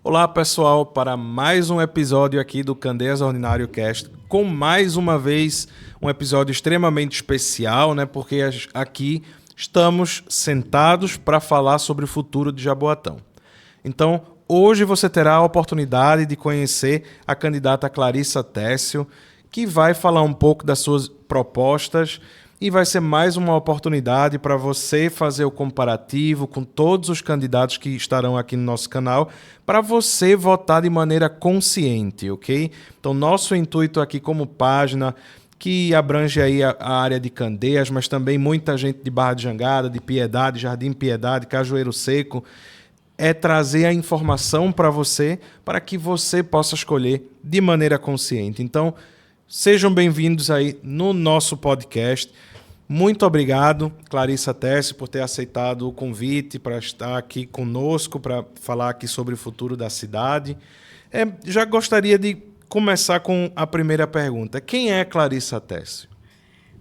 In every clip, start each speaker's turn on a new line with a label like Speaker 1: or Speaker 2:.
Speaker 1: Olá, pessoal, para mais um episódio aqui do Candeias Ordinário Cast, com mais uma vez um episódio extremamente especial, né? Porque aqui estamos sentados para falar sobre o futuro de Jaboatão. Então, hoje você terá a oportunidade de conhecer a candidata Clarissa Técio, que vai falar um pouco das suas propostas e vai ser mais uma oportunidade para você fazer o comparativo com todos os candidatos que estarão aqui no nosso canal, para você votar de maneira consciente, ok? Então, nosso intuito aqui como página, que abrange aí a área de Candeias, mas também muita gente de Barra de Jangada, de Piedade, Jardim Piedade, Cajueiro Seco, é trazer a informação para você, para que você possa escolher de maneira consciente. Então, sejam bem-vindos aí no nosso podcast. Muito obrigado, Clarissa Técio, por ter aceitado o convite para estar aqui conosco, para falar aqui sobre o futuro da cidade. Já gostaria de começar com a primeira pergunta. Quem é Clarissa Técio?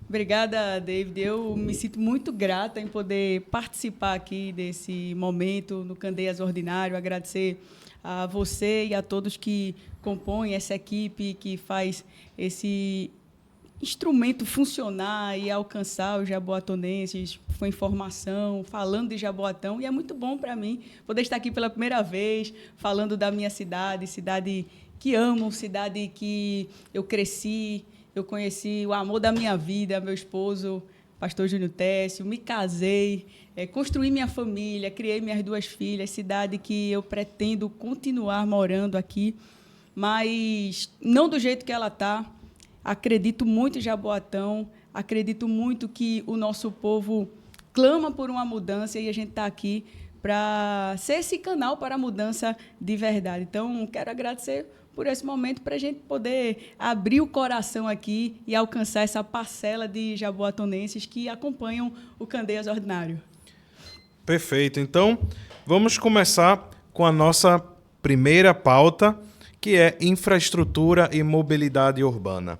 Speaker 2: Obrigada, David. Eu me sinto muito grata em poder participar aqui desse momento no Candeias Ordinário, agradecer a você e a todos que compõem essa equipe que faz esse instrumento funcionar e alcançar os jaboatonenses com informação, falando de Jaboatão. E é muito bom para mim poder estar aqui pela primeira vez, falando da minha cidade, cidade que amo, cidade que eu cresci. Eu conheci o amor da minha vida, meu esposo, pastor Júnior Técio, me casei, construí minha família, criei minhas 2 filhas, cidade que eu pretendo continuar morando aqui, mas não do jeito que ela está. Acredito muito em Jaboatão, acredito muito que o nosso povo clama por uma mudança e a gente está aqui para ser esse canal para a mudança de verdade. Então, quero agradecer por esse momento para a gente poder abrir o coração aqui e alcançar essa parcela de jaboatonenses que acompanham o Candeias Ordinário.
Speaker 1: Perfeito. Então, vamos começar com a nossa primeira pauta, que é infraestrutura e mobilidade urbana.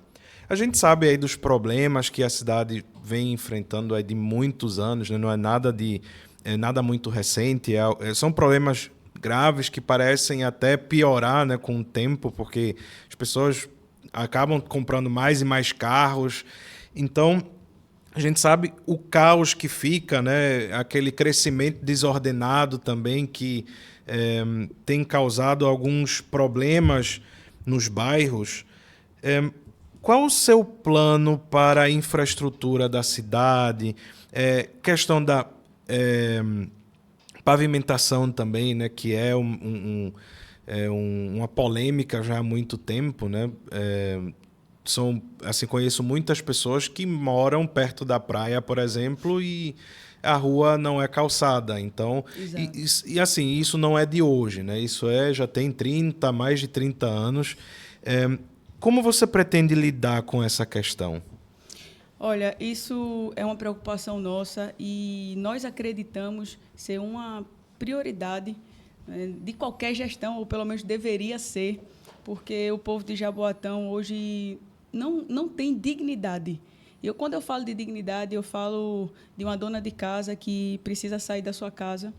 Speaker 1: A gente sabe aí dos problemas que a cidade vem enfrentando aí de muitos anos, né? Não é nada muito recente, são problemas graves que parecem até piorar, né, com o tempo, porque as pessoas acabam comprando mais e mais carros. Então, a gente sabe o caos que fica, né, aquele crescimento desordenado também que tem causado alguns problemas nos bairros. Qual o seu plano para a infraestrutura da cidade? Questão da pavimentação também, né, que é uma polêmica já há muito tempo, né? Conheço muitas pessoas que moram perto da praia, por exemplo, e a rua não é calçada. Então, e assim, isso não é de hoje, né? Isso já tem mais de 30 anos. Como você pretende lidar com essa questão?
Speaker 2: Olha, isso é uma preocupação nossa e nós acreditamos ser uma prioridade de qualquer gestão, ou pelo menos deveria ser, porque o povo de Jaboatão hoje não tem dignidade. Quando eu falo de dignidade, eu falo de uma dona de casa que precisa sair da sua casa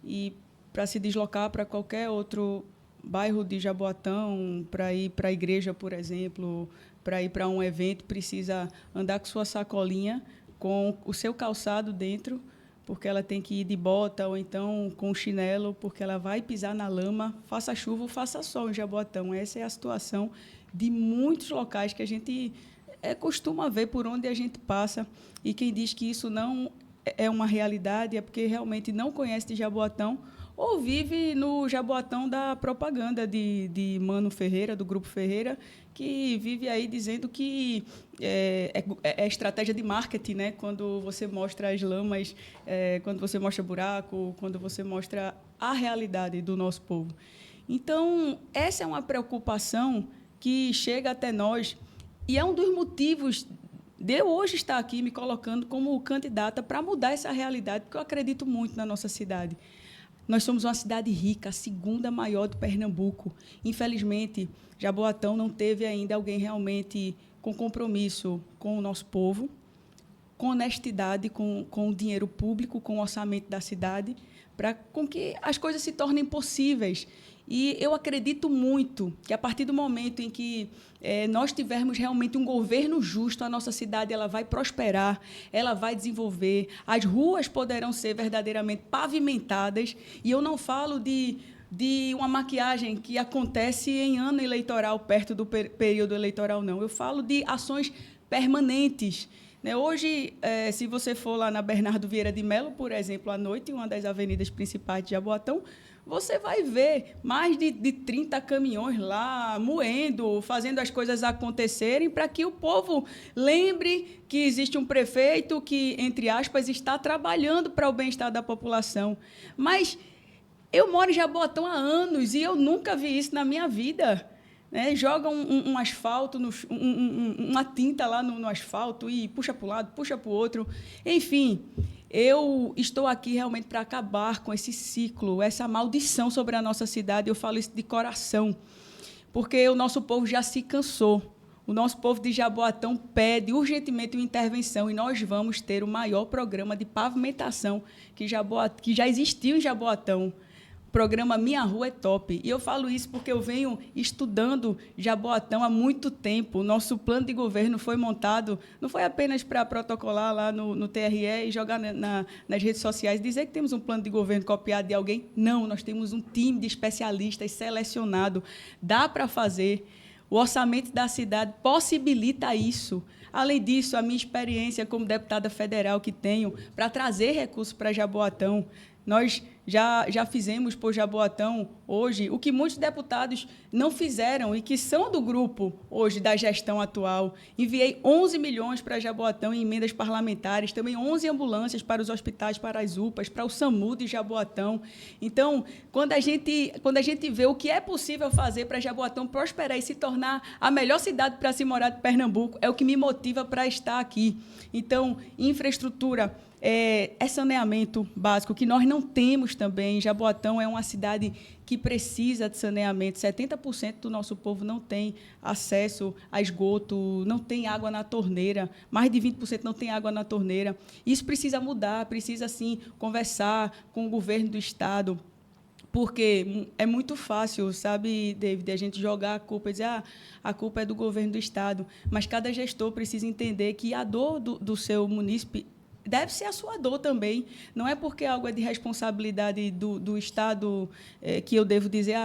Speaker 2: e para se deslocar para qualquer outro bairro de Jaboatão, para ir para a igreja, por exemplo, para ir para um evento, precisa andar com sua sacolinha, com o seu calçado dentro, porque ela tem que ir de bota ou então com chinelo, porque ela vai pisar na lama, faça chuva ou faça sol em Jaboatão. Essa é a situação de muitos locais que a gente costuma ver por onde a gente passa. E quem diz que isso não é uma realidade é porque realmente não conhece de Jaboatão ou vive no Jaboatão da propaganda de Mano Ferreira, do Grupo Ferreira, que vive aí dizendo que é estratégia de marketing, né? Quando você mostra as lamas, quando você mostra buraco, quando você mostra a realidade do nosso povo. Então, essa é uma preocupação que chega até nós e é um dos motivos de eu hoje estar aqui me colocando como candidata para mudar essa realidade, porque eu acredito muito na nossa cidade. Nós somos uma cidade rica, a 2ª maior do Pernambuco. Infelizmente, Jaboatão não teve ainda alguém realmente com compromisso com o nosso povo, com honestidade, com o dinheiro público, com o orçamento da cidade, para com que as coisas se tornem possíveis. E eu acredito muito que, a partir do momento em que nós tivermos realmente um governo justo, a nossa cidade ela vai prosperar, ela vai desenvolver, as ruas poderão ser verdadeiramente pavimentadas. E eu não falo de uma maquiagem que acontece em ano eleitoral, perto do período eleitoral, não. Eu falo de ações permanentes. Hoje, se você for lá na Bernardo Vieira de Melo, por exemplo, à noite, em uma das avenidas principais de Jaboatão, você vai ver mais de 30 caminhões lá, moendo, fazendo as coisas acontecerem, para que o povo lembre que existe um prefeito que, entre aspas, está trabalhando para o bem-estar da população. Mas eu moro em Jaboatão há anos e eu nunca vi isso na minha vida. Joga um asfalto, uma tinta lá no asfalto e puxa para um lado, puxa para o outro. Enfim, eu estou aqui realmente para acabar com esse ciclo, essa maldição sobre a nossa cidade. Eu falo isso de coração, porque o nosso povo já se cansou. O nosso povo de Jaboatão pede urgentemente uma intervenção e nós vamos ter o maior programa de pavimentação que já existiu em Jaboatão. O programa Minha Rua é Top. E eu falo isso porque eu venho estudando Jaboatão há muito tempo. O nosso plano de governo foi montado, não foi apenas para protocolar lá no TRE e jogar nas redes sociais, dizer que temos um plano de governo copiado de alguém. Não, nós temos um time de especialistas selecionado. Dá para fazer. O orçamento da cidade possibilita isso. Além disso, a minha experiência como deputada federal que tenho para trazer recursos para Jaboatão, nós já fizemos por Jaboatão hoje o que muitos deputados não fizeram e que são do grupo hoje da gestão atual. Enviei 11 milhões para Jaboatão em emendas parlamentares, também 11 ambulâncias para os hospitais, para as UPAs, para o SAMU de Jaboatão. Então, quando a gente vê o que é possível fazer para Jaboatão prosperar e se tornar a melhor cidade para se morar de Pernambuco, é o que me motiva para estar aqui. Então, infraestrutura, saneamento básico, que nós não temos também. Jaboatão é uma cidade que precisa de saneamento. 70% do nosso povo não tem acesso a esgoto, não tem água na torneira, mais de 20% não tem água na torneira. Isso precisa mudar, precisa, sim, conversar com o governo do Estado, porque é muito fácil, sabe, David, a gente jogar a culpa e dizer a culpa é do governo do Estado, mas cada gestor precisa entender que a dor do seu munícipe deve ser a sua dor também. Não é porque algo é de responsabilidade do Estado que eu devo dizer,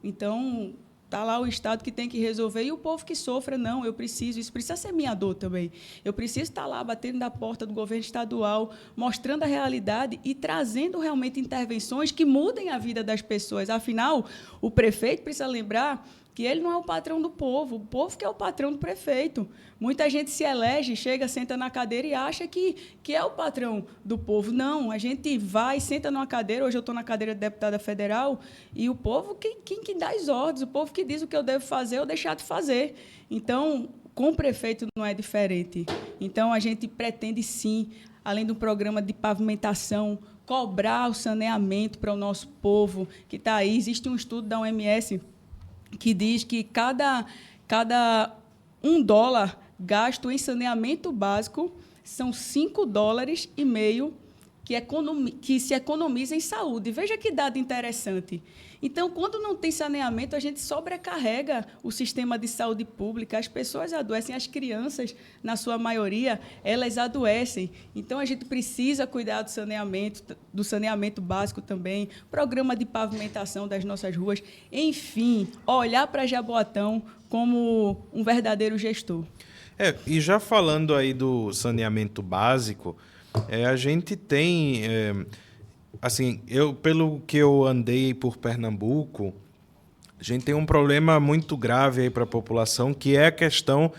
Speaker 2: então está lá o Estado que tem que resolver e o povo que sofra. Não, isso precisa ser minha dor também. Eu preciso estar lá batendo na porta do governo estadual, mostrando a realidade e trazendo realmente intervenções que mudem a vida das pessoas. Afinal, o prefeito precisa lembrar que ele não é o patrão do povo, o povo que é o patrão do prefeito. Muita gente se elege, chega, senta na cadeira e acha que é o patrão do povo. Não, a gente vai, senta numa cadeira, hoje eu estou na cadeira de deputada federal, e o povo quem dá as ordens, o povo que diz o que eu devo fazer ou deixar de fazer. Então, com o prefeito não é diferente. Então, a gente pretende, sim, além do programa de pavimentação, cobrar o saneamento para o nosso povo que está aí. Existe um estudo da OMS que diz que cada $1 gasto em saneamento básico são $5,5 que se economiza em saúde. Veja que dado interessante. Então, quando não tem saneamento, a gente sobrecarrega o sistema de saúde pública, as pessoas adoecem, as crianças, na sua maioria, elas adoecem. Então, a gente precisa cuidar do saneamento básico também, programa de pavimentação das nossas ruas, enfim, olhar para Jaboatão como um verdadeiro gestor.
Speaker 1: E já falando aí do saneamento básico, a gente tem, assim, pelo que eu andei por Pernambuco, a gente tem um problema muito grave aí para a população, que é a questão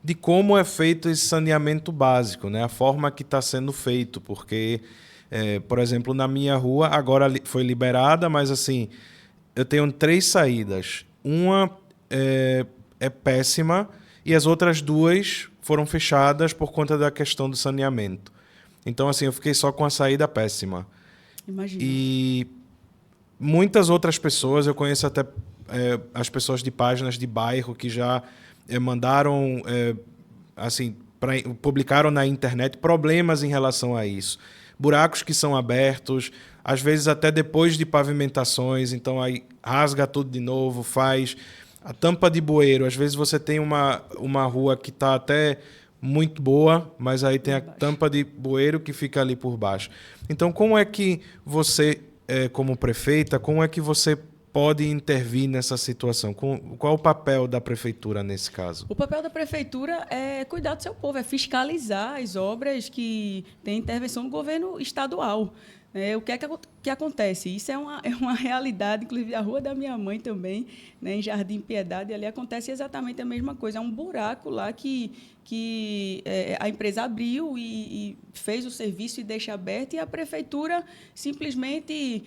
Speaker 1: de como é feito esse saneamento básico, né? A forma que está sendo feito, porque, por exemplo, na minha rua, agora foi liberada, mas assim, eu tenho 3 saídas. Uma é péssima e as outras 2 foram fechadas por conta da questão do saneamento. Então, assim, eu fiquei só com a saída péssima.
Speaker 2: Imagina.
Speaker 1: E muitas outras pessoas, eu conheço até as pessoas de páginas de bairro que já mandaram, assim, publicaram na internet problemas em relação a isso. buracos que são abertos, às vezes até depois de pavimentações, então aí rasga tudo de novo, faz a tampa de bueiro. Às vezes você tem uma rua que está até muito boa, mas aí tem a tampa de bueiro que fica ali por baixo. Então, como é que você, como prefeita, como é que você pode intervir nessa situação? Qual o papel da prefeitura nesse caso?
Speaker 2: O papel da prefeitura é cuidar do seu povo, é fiscalizar as obras que têm intervenção do governo estadual. O que acontece? Isso é uma realidade, inclusive a rua da minha mãe também, né, em Jardim Piedade, ali acontece exatamente a mesma coisa. É um buraco lá que a empresa abriu e fez o serviço e deixa aberto, e a prefeitura simplesmente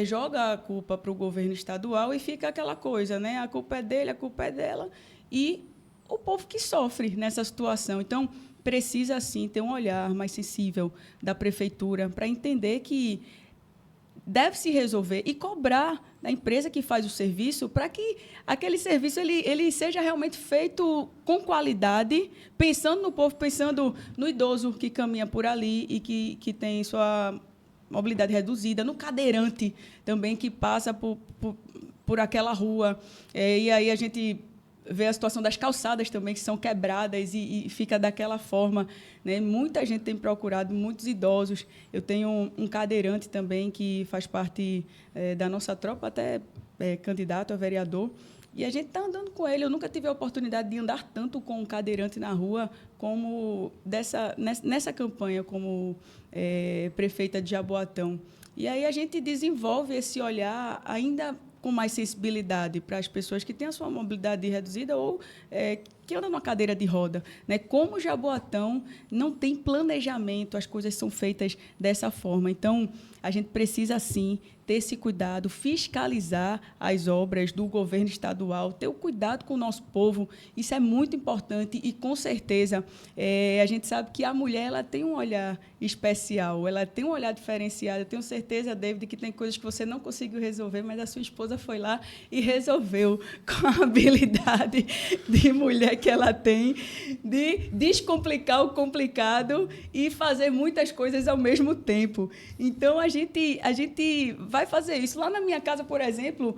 Speaker 2: joga a culpa para o governo estadual e fica aquela coisa, né? A culpa é dele, a culpa é dela, e o povo que sofre nessa situação. Então, precisa, sim, ter um olhar mais sensível da prefeitura para entender que deve se resolver e cobrar da empresa que faz o serviço para que aquele serviço ele seja realmente feito com qualidade, pensando no povo, pensando no idoso que caminha por ali e que tem sua mobilidade reduzida, no cadeirante também que passa por aquela rua. E aí a gente vê a situação das calçadas também, que são quebradas e fica daquela forma, né? Muita gente tem procurado, muitos idosos. Eu tenho um cadeirante também que faz parte da nossa tropa, até candidato a vereador, e a gente está andando com ele. Eu nunca tive a oportunidade de andar tanto com um cadeirante na rua como nessa campanha como prefeita de Jaboatão. E aí a gente desenvolve esse olhar ainda com mais sensibilidade para as pessoas que têm a sua mobilidade reduzida ou que andam numa cadeira de roda, né? Como Jaboatão não tem planejamento, as coisas são feitas dessa forma. Então, a gente precisa, sim, ter esse cuidado, fiscalizar as obras do governo estadual, ter o cuidado com o nosso povo. Isso é muito importante e, com certeza, a gente sabe que a mulher ela tem um olhar especial, ela tem um olhar diferenciado. Eu tenho certeza, David, que tem coisas que você não conseguiu resolver, mas a sua esposa foi lá e resolveu com a habilidade de mulher que ela tem, de descomplicar o complicado e fazer muitas coisas ao mesmo tempo. Então, a gente vai fazer isso. Lá na minha casa, por exemplo,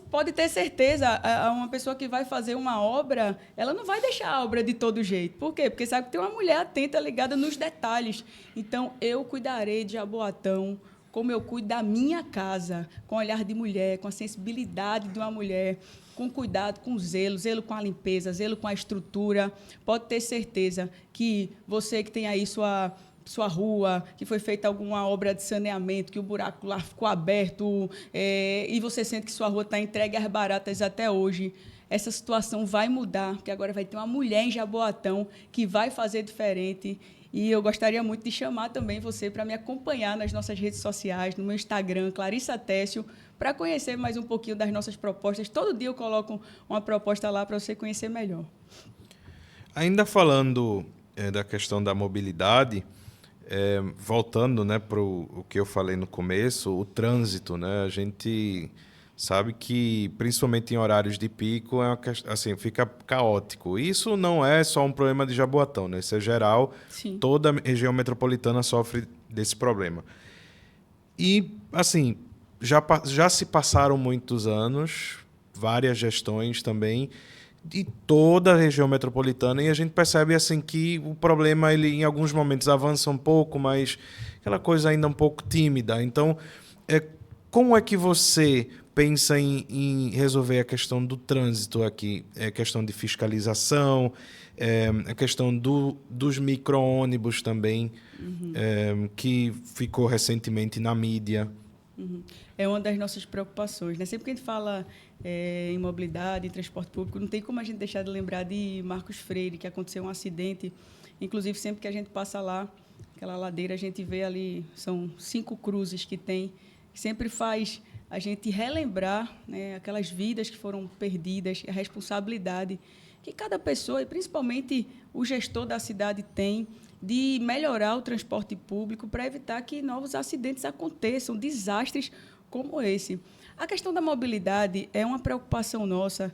Speaker 2: pode ter certeza, uma pessoa que vai fazer uma obra, ela não vai deixar a obra de todo jeito. Por quê? Porque sabe que tem uma mulher atenta, ligada nos detalhes. Então, eu cuidarei de Jaboatão como eu cuido da minha casa, com o olhar de mulher, com a sensibilidade de uma mulher, com cuidado, com zelo com a limpeza, zelo com a estrutura. Pode ter certeza que você que tem aí sua rua, que foi feita alguma obra de saneamento, que o buraco lá ficou aberto, e você sente que sua rua está entregue às baratas até hoje, essa situação vai mudar, porque agora vai ter uma mulher em Jaboatão que vai fazer diferente. E eu gostaria muito de chamar também você para me acompanhar nas nossas redes sociais, no meu Instagram, Clarissa Técio, para conhecer mais um pouquinho das nossas propostas. Todo dia eu coloco uma proposta lá para você conhecer melhor.
Speaker 1: Ainda falando da questão da mobilidade, voltando, né, para o que eu falei no começo, o trânsito, né, a gente sabe que, principalmente em horários de pico, assim, fica caótico. Isso não é só um problema de Jaboatão, né? Isso é geral. Sim. Toda a região metropolitana sofre desse problema. E, assim, já se passaram muitos anos, várias gestões também, de toda a região metropolitana, e a gente percebe assim que o problema, ele em alguns momentos avança um pouco, mas aquela coisa ainda um pouco tímida. Então, como é que você pensa em resolver a questão do trânsito aqui? A questão de fiscalização, a questão dos micro-ônibus também, que ficou recentemente na mídia.
Speaker 2: É uma das nossas preocupações, né? Sempre que a gente fala em mobilidade, em transporte público, não tem como a gente deixar de lembrar de Marcos Freire, que aconteceu um acidente. Inclusive, sempre que a gente passa lá, aquela ladeira, a gente vê ali, são 5 cruzes que tem, sempre faz a gente relembrar, né, aquelas vidas que foram perdidas, a responsabilidade que cada pessoa, e principalmente o gestor da cidade, tem de melhorar o transporte público para evitar que novos acidentes aconteçam, desastres como esse. A questão da mobilidade é uma preocupação nossa.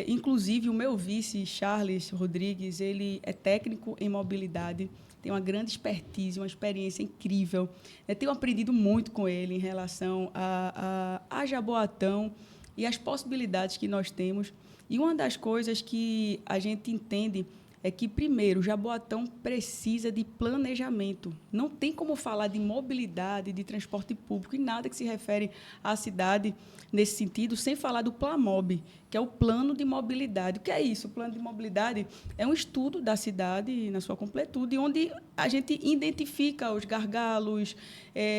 Speaker 2: Inclusive, o meu vice, Charles Rodrigues, ele é técnico em mobilidade. tem uma grande expertise, uma experiência incrível. Eu tenho aprendido muito com ele em relação a Jaboatão e as possibilidades que nós temos. E uma das coisas que a gente entende é que, primeiro, Jaboatão precisa de planejamento. Não tem como falar de mobilidade, de transporte público e nada que se refere à cidade nesse sentido, sem falar do PLAMOB, que é o Plano de Mobilidade. O que é isso? O Plano de Mobilidade é um estudo da cidade na sua completude, onde a gente identifica os gargalos,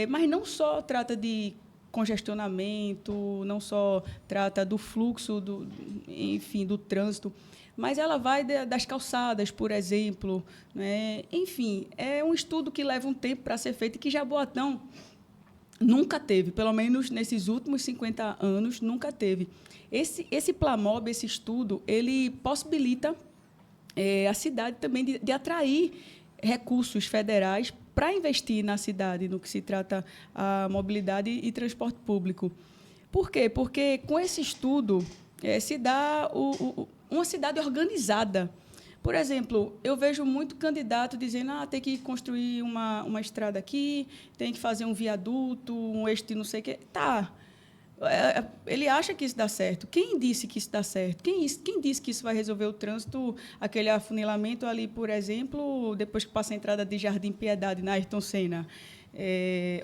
Speaker 2: mas não só trata de congestionamento, não só trata do fluxo, enfim, do trânsito, mas ela vai das calçadas, por exemplo, né? Enfim, é um estudo que leva um tempo para ser feito e que Jaboatão nunca teve, pelo menos nesses últimos 50 anos, nunca teve. Esse PLAMOB, esse estudo, ele possibilita a cidade também de atrair recursos federais para investir na cidade, no que se trata a mobilidade e transporte público. Por quê? Porque com esse estudo se dá uma cidade organizada. Por exemplo, eu vejo muito candidato dizendo tem que construir uma estrada aqui, tem que fazer um viaduto, um eixo de não sei o quê. Tá. Ele acha que isso dá certo. Quem disse que isso dá certo? Quem disse que isso vai resolver o trânsito, aquele afunilamento ali, por exemplo, depois que passa a entrada de Jardim Piedade, na Ayrton Senna?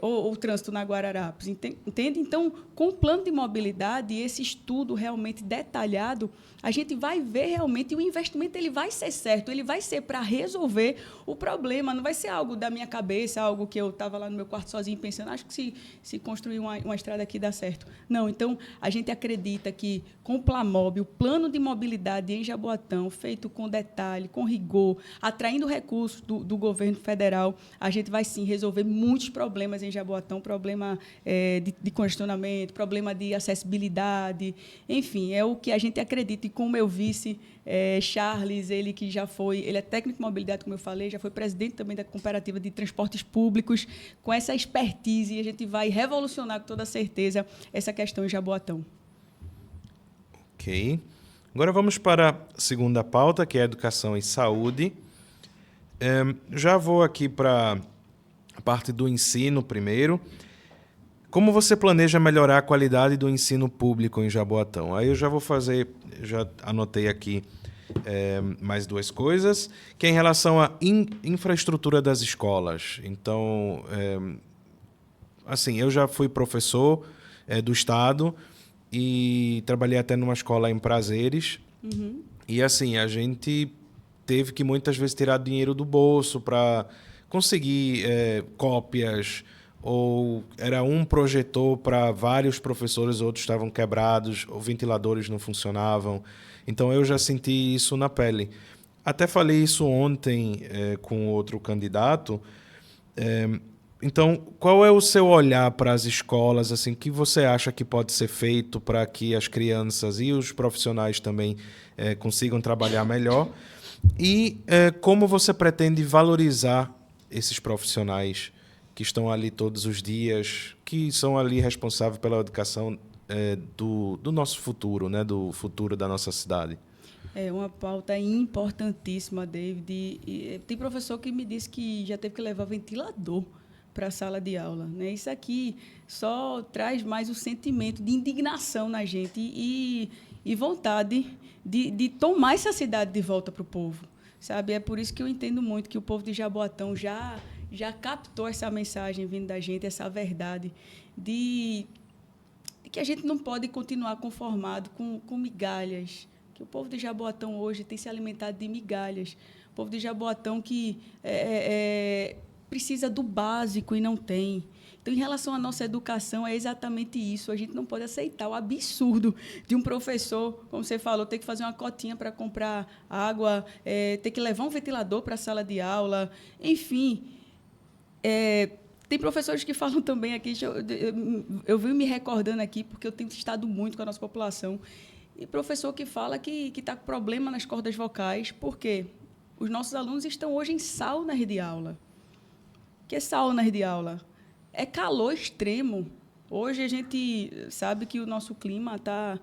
Speaker 2: Ou o trânsito na Guararapes, entende? Então, com o plano de mobilidade, esse estudo realmente detalhado, a gente vai ver realmente o investimento, ele vai ser certo, ele vai ser para resolver o problema, não vai ser algo da minha cabeça, algo que eu estava lá no meu quarto sozinho pensando, acho que se construir uma estrada aqui dá certo. Não, então, a gente acredita que com o PLAMOB, o plano de mobilidade em Jaboatão, feito com detalhe, com rigor, atraindo recursos do governo federal, a gente vai, sim, resolver muitos problemas em Jaboatão, problema de congestionamento, problema de acessibilidade, enfim, é o que a gente acredita. E com o meu vice, Charles, ele é técnico de mobilidade, como eu falei, já foi presidente também da cooperativa de transportes públicos, com essa expertise, a gente vai revolucionar com toda certeza essa questão em Jaboatão.
Speaker 1: Ok. Agora vamos para a segunda pauta, que é educação e saúde. Já vou aqui para a parte do ensino primeiro. Como você planeja melhorar a qualidade do ensino público em Jaboatão? Aí eu já já anotei aqui mais duas coisas, que é em relação à infraestrutura das escolas. Então, assim, eu já fui professor do Estado e trabalhei até numa escola em Prazeres.
Speaker 2: Uhum.
Speaker 1: E, assim, a gente teve que muitas vezes tirar dinheiro do bolso para conseguir cópias, ou era um projetor para vários professores, outros estavam quebrados, ou ventiladores não funcionavam. Então, eu já senti isso na pele. Até falei isso ontem com outro candidato. Então, qual é o seu olhar para as escolas? Assim, o que você acha que pode ser feito para que as crianças e os profissionais também consigam trabalhar melhor? E como você pretende valorizar esses profissionais que estão ali todos os dias, que são ali responsáveis pela educação do nosso futuro, né? Do futuro da nossa cidade?
Speaker 2: É uma pauta importantíssima, David. E tem professor que me disse que já teve que levar ventilador para a sala de aula, né? Isso aqui só traz mais o sentimento de indignação na gente e vontade de tomar essa cidade de volta para o povo, sabe? É por isso que eu entendo muito que o povo de Jaboatão já captou essa mensagem vindo da gente, essa verdade de que a gente não pode continuar conformado com migalhas, que o povo de Jaboatão hoje tem se alimentado de migalhas. O povo de Jaboatão que precisa do básico e não tem. Então, em relação à nossa educação, é exatamente isso. A gente não pode aceitar o absurdo de um professor, como você falou, ter que fazer uma cotinha para comprar água, ter que levar um ventilador para a sala de aula. Enfim, tem professores que falam também aqui, eu venho me recordando aqui, porque eu tenho estado muito com a nossa população, e professor que fala que está com problema nas cordas vocais, porque os nossos alunos estão hoje em saunas de aula. O que é saunas de aula? É calor extremo. Hoje a gente sabe que o nosso clima está...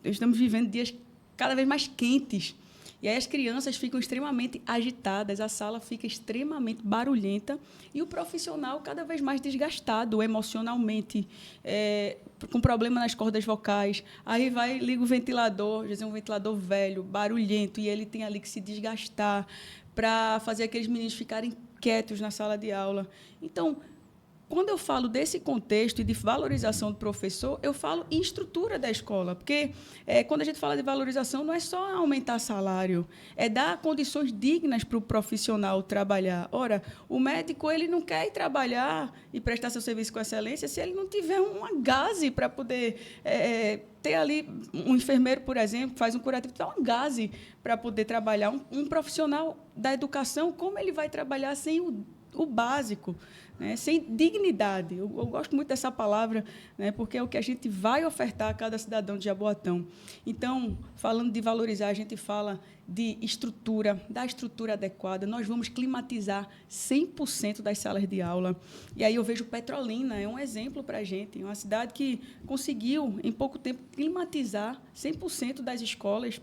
Speaker 2: estamos vivendo dias cada vez mais quentes. E aí as crianças ficam extremamente agitadas, a sala fica extremamente barulhenta e o profissional cada vez mais desgastado emocionalmente, com problema nas cordas vocais. Aí liga o ventilador, às vezes é um ventilador velho, barulhento, e ele tem ali que se desgastar para fazer aqueles meninos ficarem quietos na sala de aula. Então, quando eu falo desse contexto e de valorização do professor, eu falo em estrutura da escola, porque quando a gente fala de valorização, não é só aumentar salário, é dar condições dignas para o profissional trabalhar. Ora, o médico ele não quer ir trabalhar e prestar seu serviço com excelência se ele não tiver uma gase para poder ter ali um enfermeiro, por exemplo, faz um curativo, dá uma gase para poder trabalhar. Um profissional da educação, como ele vai trabalhar sem o básico, né? Sem dignidade? Eu gosto muito dessa palavra, né? Porque é o que a gente vai ofertar a cada cidadão de Jaboatão. Então, falando de valorizar, a gente fala de estrutura, da estrutura adequada. Nós vamos climatizar 100% das salas de aula. E aí eu vejo Petrolina, é um exemplo para a gente, uma cidade que conseguiu, em pouco tempo, climatizar 100% das escolas.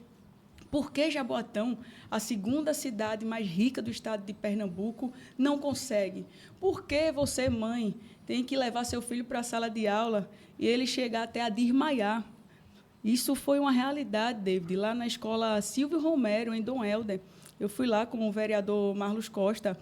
Speaker 2: Por que Jaboatão, a segunda cidade mais rica do estado de Pernambuco, não consegue? Por que você, mãe, tem que levar seu filho para a sala de aula e ele chegar até a desmaiar? Isso foi uma realidade, David, lá na escola Silvio Romero, em Dom Helder. Eu fui lá com o vereador Marlos Costa.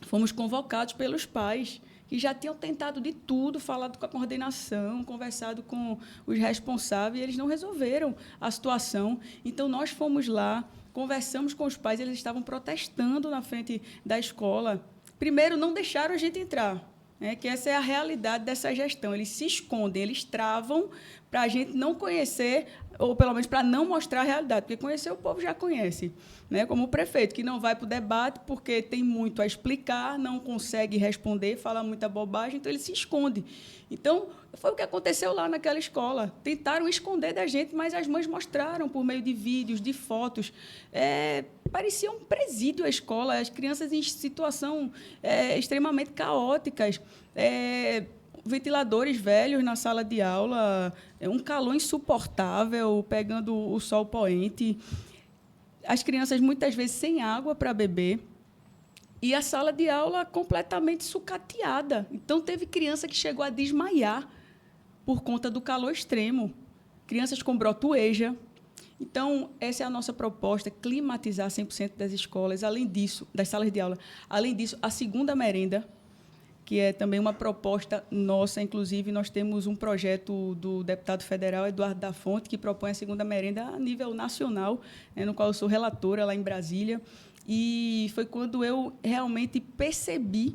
Speaker 2: Fomos convocados pelos pais, que já tinham tentado de tudo, falado com a coordenação, conversado com os responsáveis, e eles não resolveram a situação. Então, nós fomos lá, conversamos com os pais, eles estavam protestando na frente da escola. Primeiro, não deixaram a gente entrar, né, que essa é a realidade dessa gestão. Eles se escondem, eles travam para a gente não conhecer, ou pelo menos para não mostrar a realidade, porque conhecer o povo já conhece, né? Como o prefeito, que não vai para o debate porque tem muito a explicar, não consegue responder, fala muita bobagem, então ele se esconde. Então, foi o que aconteceu lá naquela escola. Tentaram esconder da gente, mas as mães mostraram por meio de vídeos, de fotos. Parecia um presídio a escola, as crianças em situação extremamente caóticas, ventiladores velhos na sala de aula, um calor insuportável, pegando o sol poente, as crianças muitas vezes sem água para beber e a sala de aula completamente sucateada. Então, teve criança que chegou a desmaiar por conta do calor extremo, crianças com brotoeja. Então, essa é a nossa proposta, climatizar 100% das escolas, além disso, das salas de aula. Além disso, a segunda merenda, que é também uma proposta nossa, inclusive nós temos um projeto do deputado federal Eduardo da Fonte, que propõe a segunda merenda a nível nacional, no qual eu sou relatora lá em Brasília, e foi quando eu realmente percebi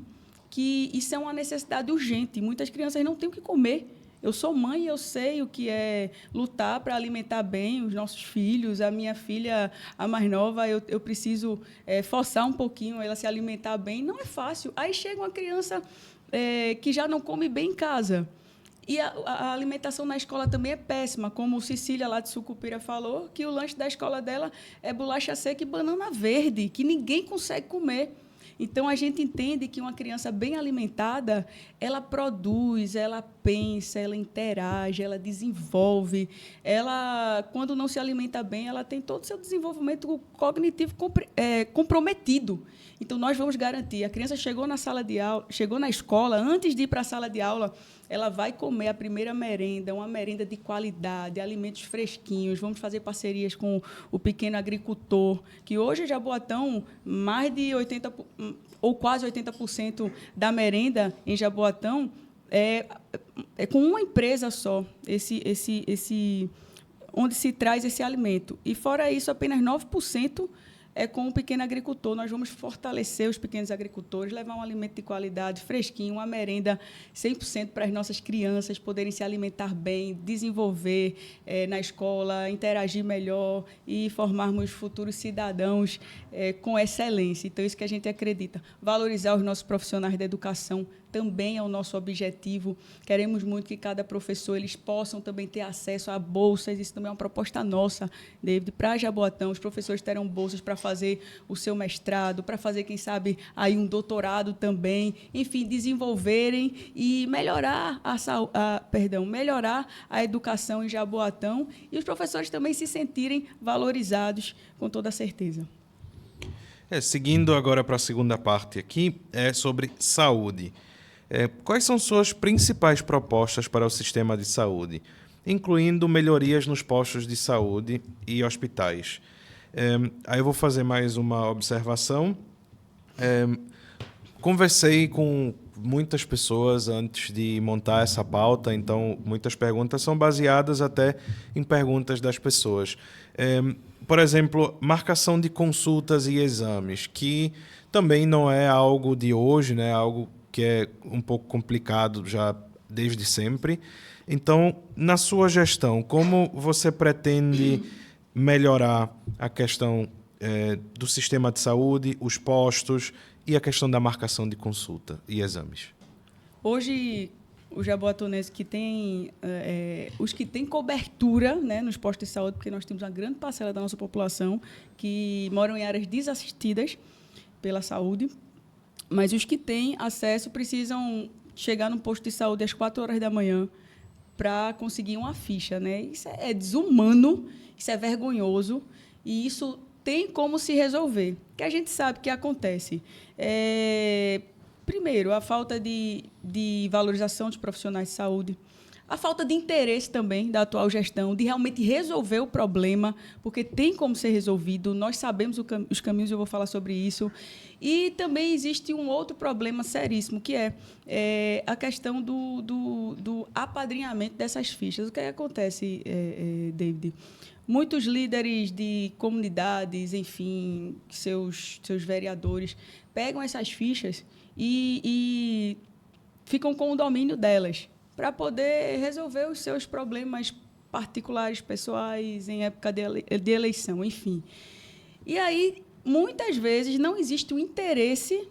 Speaker 2: que isso é uma necessidade urgente. Muitas crianças não têm o que comer. Eu sou mãe e eu sei o que é lutar para alimentar bem os nossos filhos. A minha filha, a mais nova, eu preciso forçar um pouquinho ela se alimentar bem. Não é fácil. Aí chega uma criança que já não come bem em casa. E a alimentação na escola também é péssima, como Cecília, lá de Sucupira, falou, que o lanche da escola dela é bolacha seca e banana verde, que ninguém consegue comer. Então, a gente entende que uma criança bem alimentada, ela produz, ela pensa, ela interage, ela desenvolve. Ela, quando não se alimenta bem, ela tem todo o seu desenvolvimento cognitivo comprometido. Então, nós vamos garantir. A criança chegou na sala de aula, chegou na escola, antes de ir para a sala de aula, ela vai comer a primeira merenda, uma merenda de qualidade, alimentos fresquinhos. Vamos fazer parcerias com o pequeno agricultor, que hoje, em Jaboatão, mais de 80%, ou quase 80% da merenda em Jaboatão é com uma empresa só, onde se traz esse alimento. E, fora isso, apenas 9% é com o pequeno agricultor. Nós vamos fortalecer os pequenos agricultores, levar um alimento de qualidade, fresquinho, uma merenda 100% para as nossas crianças poderem se alimentar bem, desenvolver na escola, interagir melhor e formarmos futuros cidadãos com excelência. Então, isso que a gente acredita. Valorizar os nossos profissionais da educação também é o nosso objetivo. Queremos muito que cada professor eles possam também ter acesso a bolsas. Isso também é uma proposta nossa, David, para Jaboatão. Os professores terão bolsas para fazer o seu mestrado, para fazer, quem sabe, aí um doutorado também. Enfim, desenvolverem e melhorar melhorar a educação em Jaboatão e os professores também se sentirem valorizados, com toda certeza.
Speaker 1: Seguindo agora para a segunda parte aqui, é sobre saúde. Quais são suas principais propostas para o sistema de saúde, incluindo melhorias nos postos de saúde e hospitais? Aí eu vou fazer mais uma observação. Conversei com muitas pessoas antes de montar essa pauta, então muitas perguntas são baseadas até em perguntas das pessoas. Por exemplo, marcação de consultas e exames, que também não é algo de hoje, né? Algo que é um pouco complicado já desde sempre. Então, na sua gestão, como você pretende melhorar a questão do sistema de saúde, os postos e a questão da marcação de consulta e exames?
Speaker 2: Hoje, o jaboatonense que tem os que têm cobertura, né, nos postos de saúde, porque nós temos uma grande parcela da nossa população que moram em áreas desassistidas pela saúde, mas os que têm acesso precisam chegar no posto de saúde às 4 horas da manhã para conseguir uma ficha, né? Isso é desumano, isso é vergonhoso e isso tem como se resolver, que a gente sabe que acontece. Primeiro, a falta de valorização dos profissionais de saúde, a falta de interesse também da atual gestão de realmente resolver o problema, porque tem como ser resolvido, nós sabemos os caminhos, eu vou falar sobre isso. E também existe um outro problema seríssimo, que é a questão do apadrinhamento dessas fichas. O que acontece, David? Muitos líderes de comunidades, enfim, seus vereadores, pegam essas fichas e ficam com o domínio delas para poder resolver os seus problemas particulares, pessoais, em época de eleição, enfim. E aí, muitas vezes, não existe o interesse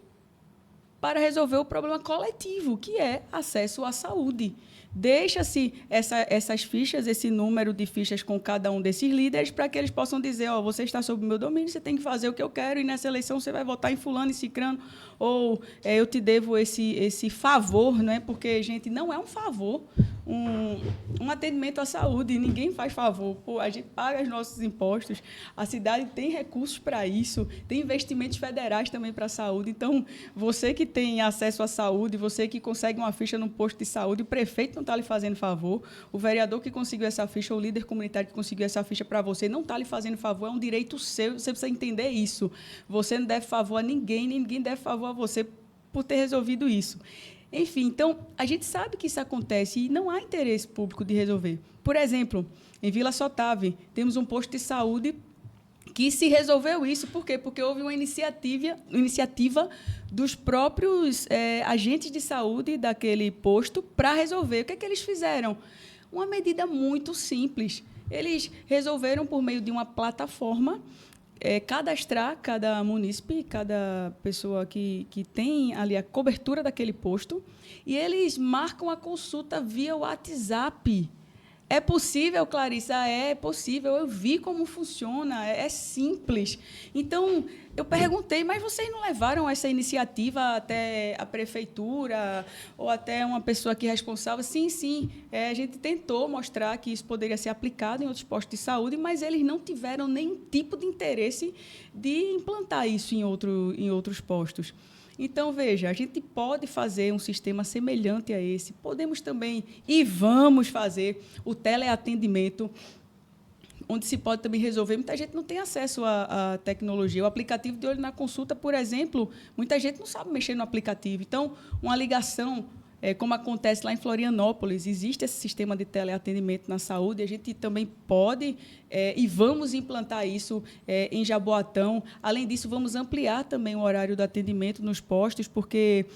Speaker 2: para resolver o problema coletivo, que é acesso à saúde. Deixa-se essas fichas, esse número de fichas com cada um desses líderes para que eles possam dizer, você está sob o meu domínio, você tem que fazer o que eu quero e nessa eleição você vai votar em fulano e cicrano, ou eu te devo esse favor, né? Porque, gente, não é um favor, um atendimento à saúde, ninguém faz favor. A gente paga os nossos impostos, a cidade tem recursos para isso, tem investimentos federais também para a saúde. Então, você que tem acesso à saúde, você que consegue uma ficha no posto de saúde, o prefeito não está lhe fazendo favor, o vereador que conseguiu essa ficha, o líder comunitário que conseguiu essa ficha para você, não está lhe fazendo favor, é um direito seu, você precisa entender isso. Você não deve favor a ninguém, ninguém deve favor a você por ter resolvido isso. Enfim, então, a gente sabe que isso acontece e não há interesse público de resolver. Por exemplo, em Vila Sotave, temos um posto de saúde que se resolveu isso. Por quê? Porque houve uma iniciativa dos próprios agentes de saúde daquele posto para resolver. O que é que eles fizeram? Uma medida muito simples. Eles resolveram, por meio de uma plataforma, cadastrar cada munícipe, cada pessoa que tem ali a cobertura daquele posto, e eles marcam a consulta via WhatsApp. É possível, Clarissa? É possível. Eu vi como funciona. É simples. Então, eu perguntei, mas vocês não levaram essa iniciativa até a prefeitura ou até uma pessoa aqui responsável? Sim, sim. A gente tentou mostrar que isso poderia ser aplicado em outros postos de saúde, mas eles não tiveram nenhum tipo de interesse de implantar isso em outros postos. Então, veja, a gente pode fazer um sistema semelhante a esse. Podemos também e vamos fazer o teleatendimento, onde se pode também resolver. Muita gente não tem acesso à tecnologia. O aplicativo de olho na consulta, por exemplo, muita gente não sabe mexer no aplicativo. Então, uma ligação, como acontece lá em Florianópolis, existe esse sistema de teleatendimento na saúde. A gente também pode e vamos implantar isso em Jaboatão. Além disso, vamos ampliar também o horário do atendimento nos postos, porque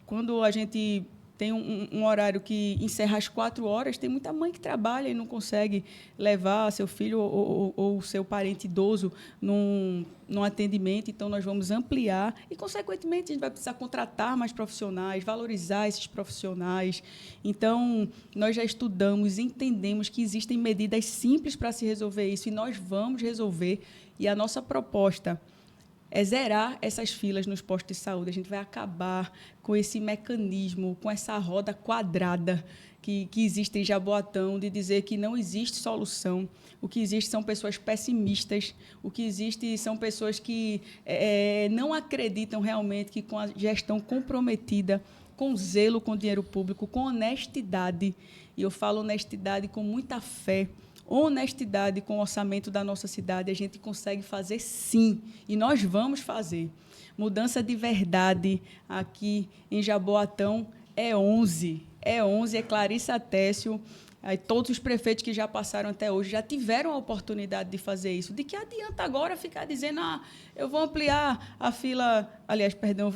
Speaker 2: quando a gente tem um horário que encerra às 4 horas, tem muita mãe que trabalha e não consegue levar seu filho ou seu parente idoso num atendimento, então nós vamos ampliar e, consequentemente, a gente vai precisar contratar mais profissionais, valorizar esses profissionais. Então, nós já estudamos, entendemos que existem medidas simples para se resolver isso e nós vamos resolver. E a nossa proposta é zerar essas filas nos postos de saúde. A gente vai acabar com esse mecanismo, com essa roda quadrada que existe em Jaboatão, de dizer que não existe solução. O que existe são pessoas pessimistas, o que existe são pessoas que não acreditam realmente que com a gestão comprometida, com zelo com o dinheiro público, com honestidade, e eu falo honestidade com muita fé, honestidade com o orçamento da nossa cidade, a gente consegue fazer sim, e nós vamos fazer. Mudança de verdade aqui em Jaboatão é 11. É Clarissa Técio. Aí, todos os prefeitos que já passaram até hoje já tiveram a oportunidade de fazer isso. De que adianta agora ficar dizendo, eu vou ampliar a fila... Aliás, perdão,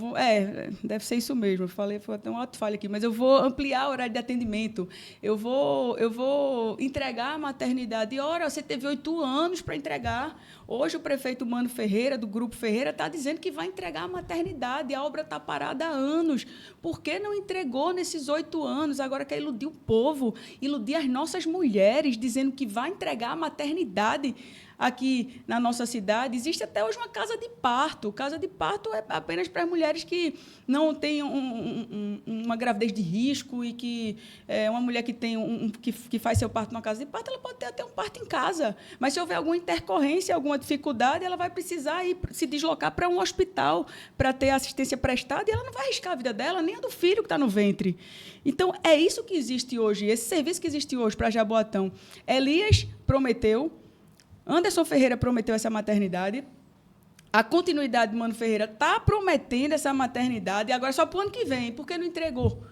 Speaker 2: deve ser isso mesmo. Eu falei, foi até um ato falha aqui, mas eu vou ampliar o horário de atendimento. Eu vou entregar a maternidade. Ora, você teve 8 anos para entregar. Hoje, o prefeito Mano Ferreira, do Grupo Ferreira, está dizendo que vai entregar a maternidade. A obra está parada há anos. Por que não entregou nesses 8 anos? Agora quer iludir o povo, iludir as nossas mulheres, dizendo que vai entregar a maternidade aqui na nossa cidade. Existe até hoje uma casa de parto. Casa de parto é apenas para as mulheres que não têm uma gravidez de risco e que uma mulher que tem que faz seu parto numa casa de parto, ela pode ter até um parto em casa. Mas se houver alguma intercorrência, alguma dificuldade, ela vai precisar se deslocar para um hospital para ter assistência prestada e ela não vai arriscar a vida dela, nem a do filho que está no ventre. Então, é isso que existe hoje, esse serviço que existe hoje para Jaboatão. Elias prometeu, Anderson Ferreira prometeu essa maternidade, a continuidade de Mano Ferreira está prometendo essa maternidade, e agora só para o ano que vem, por que não entregou?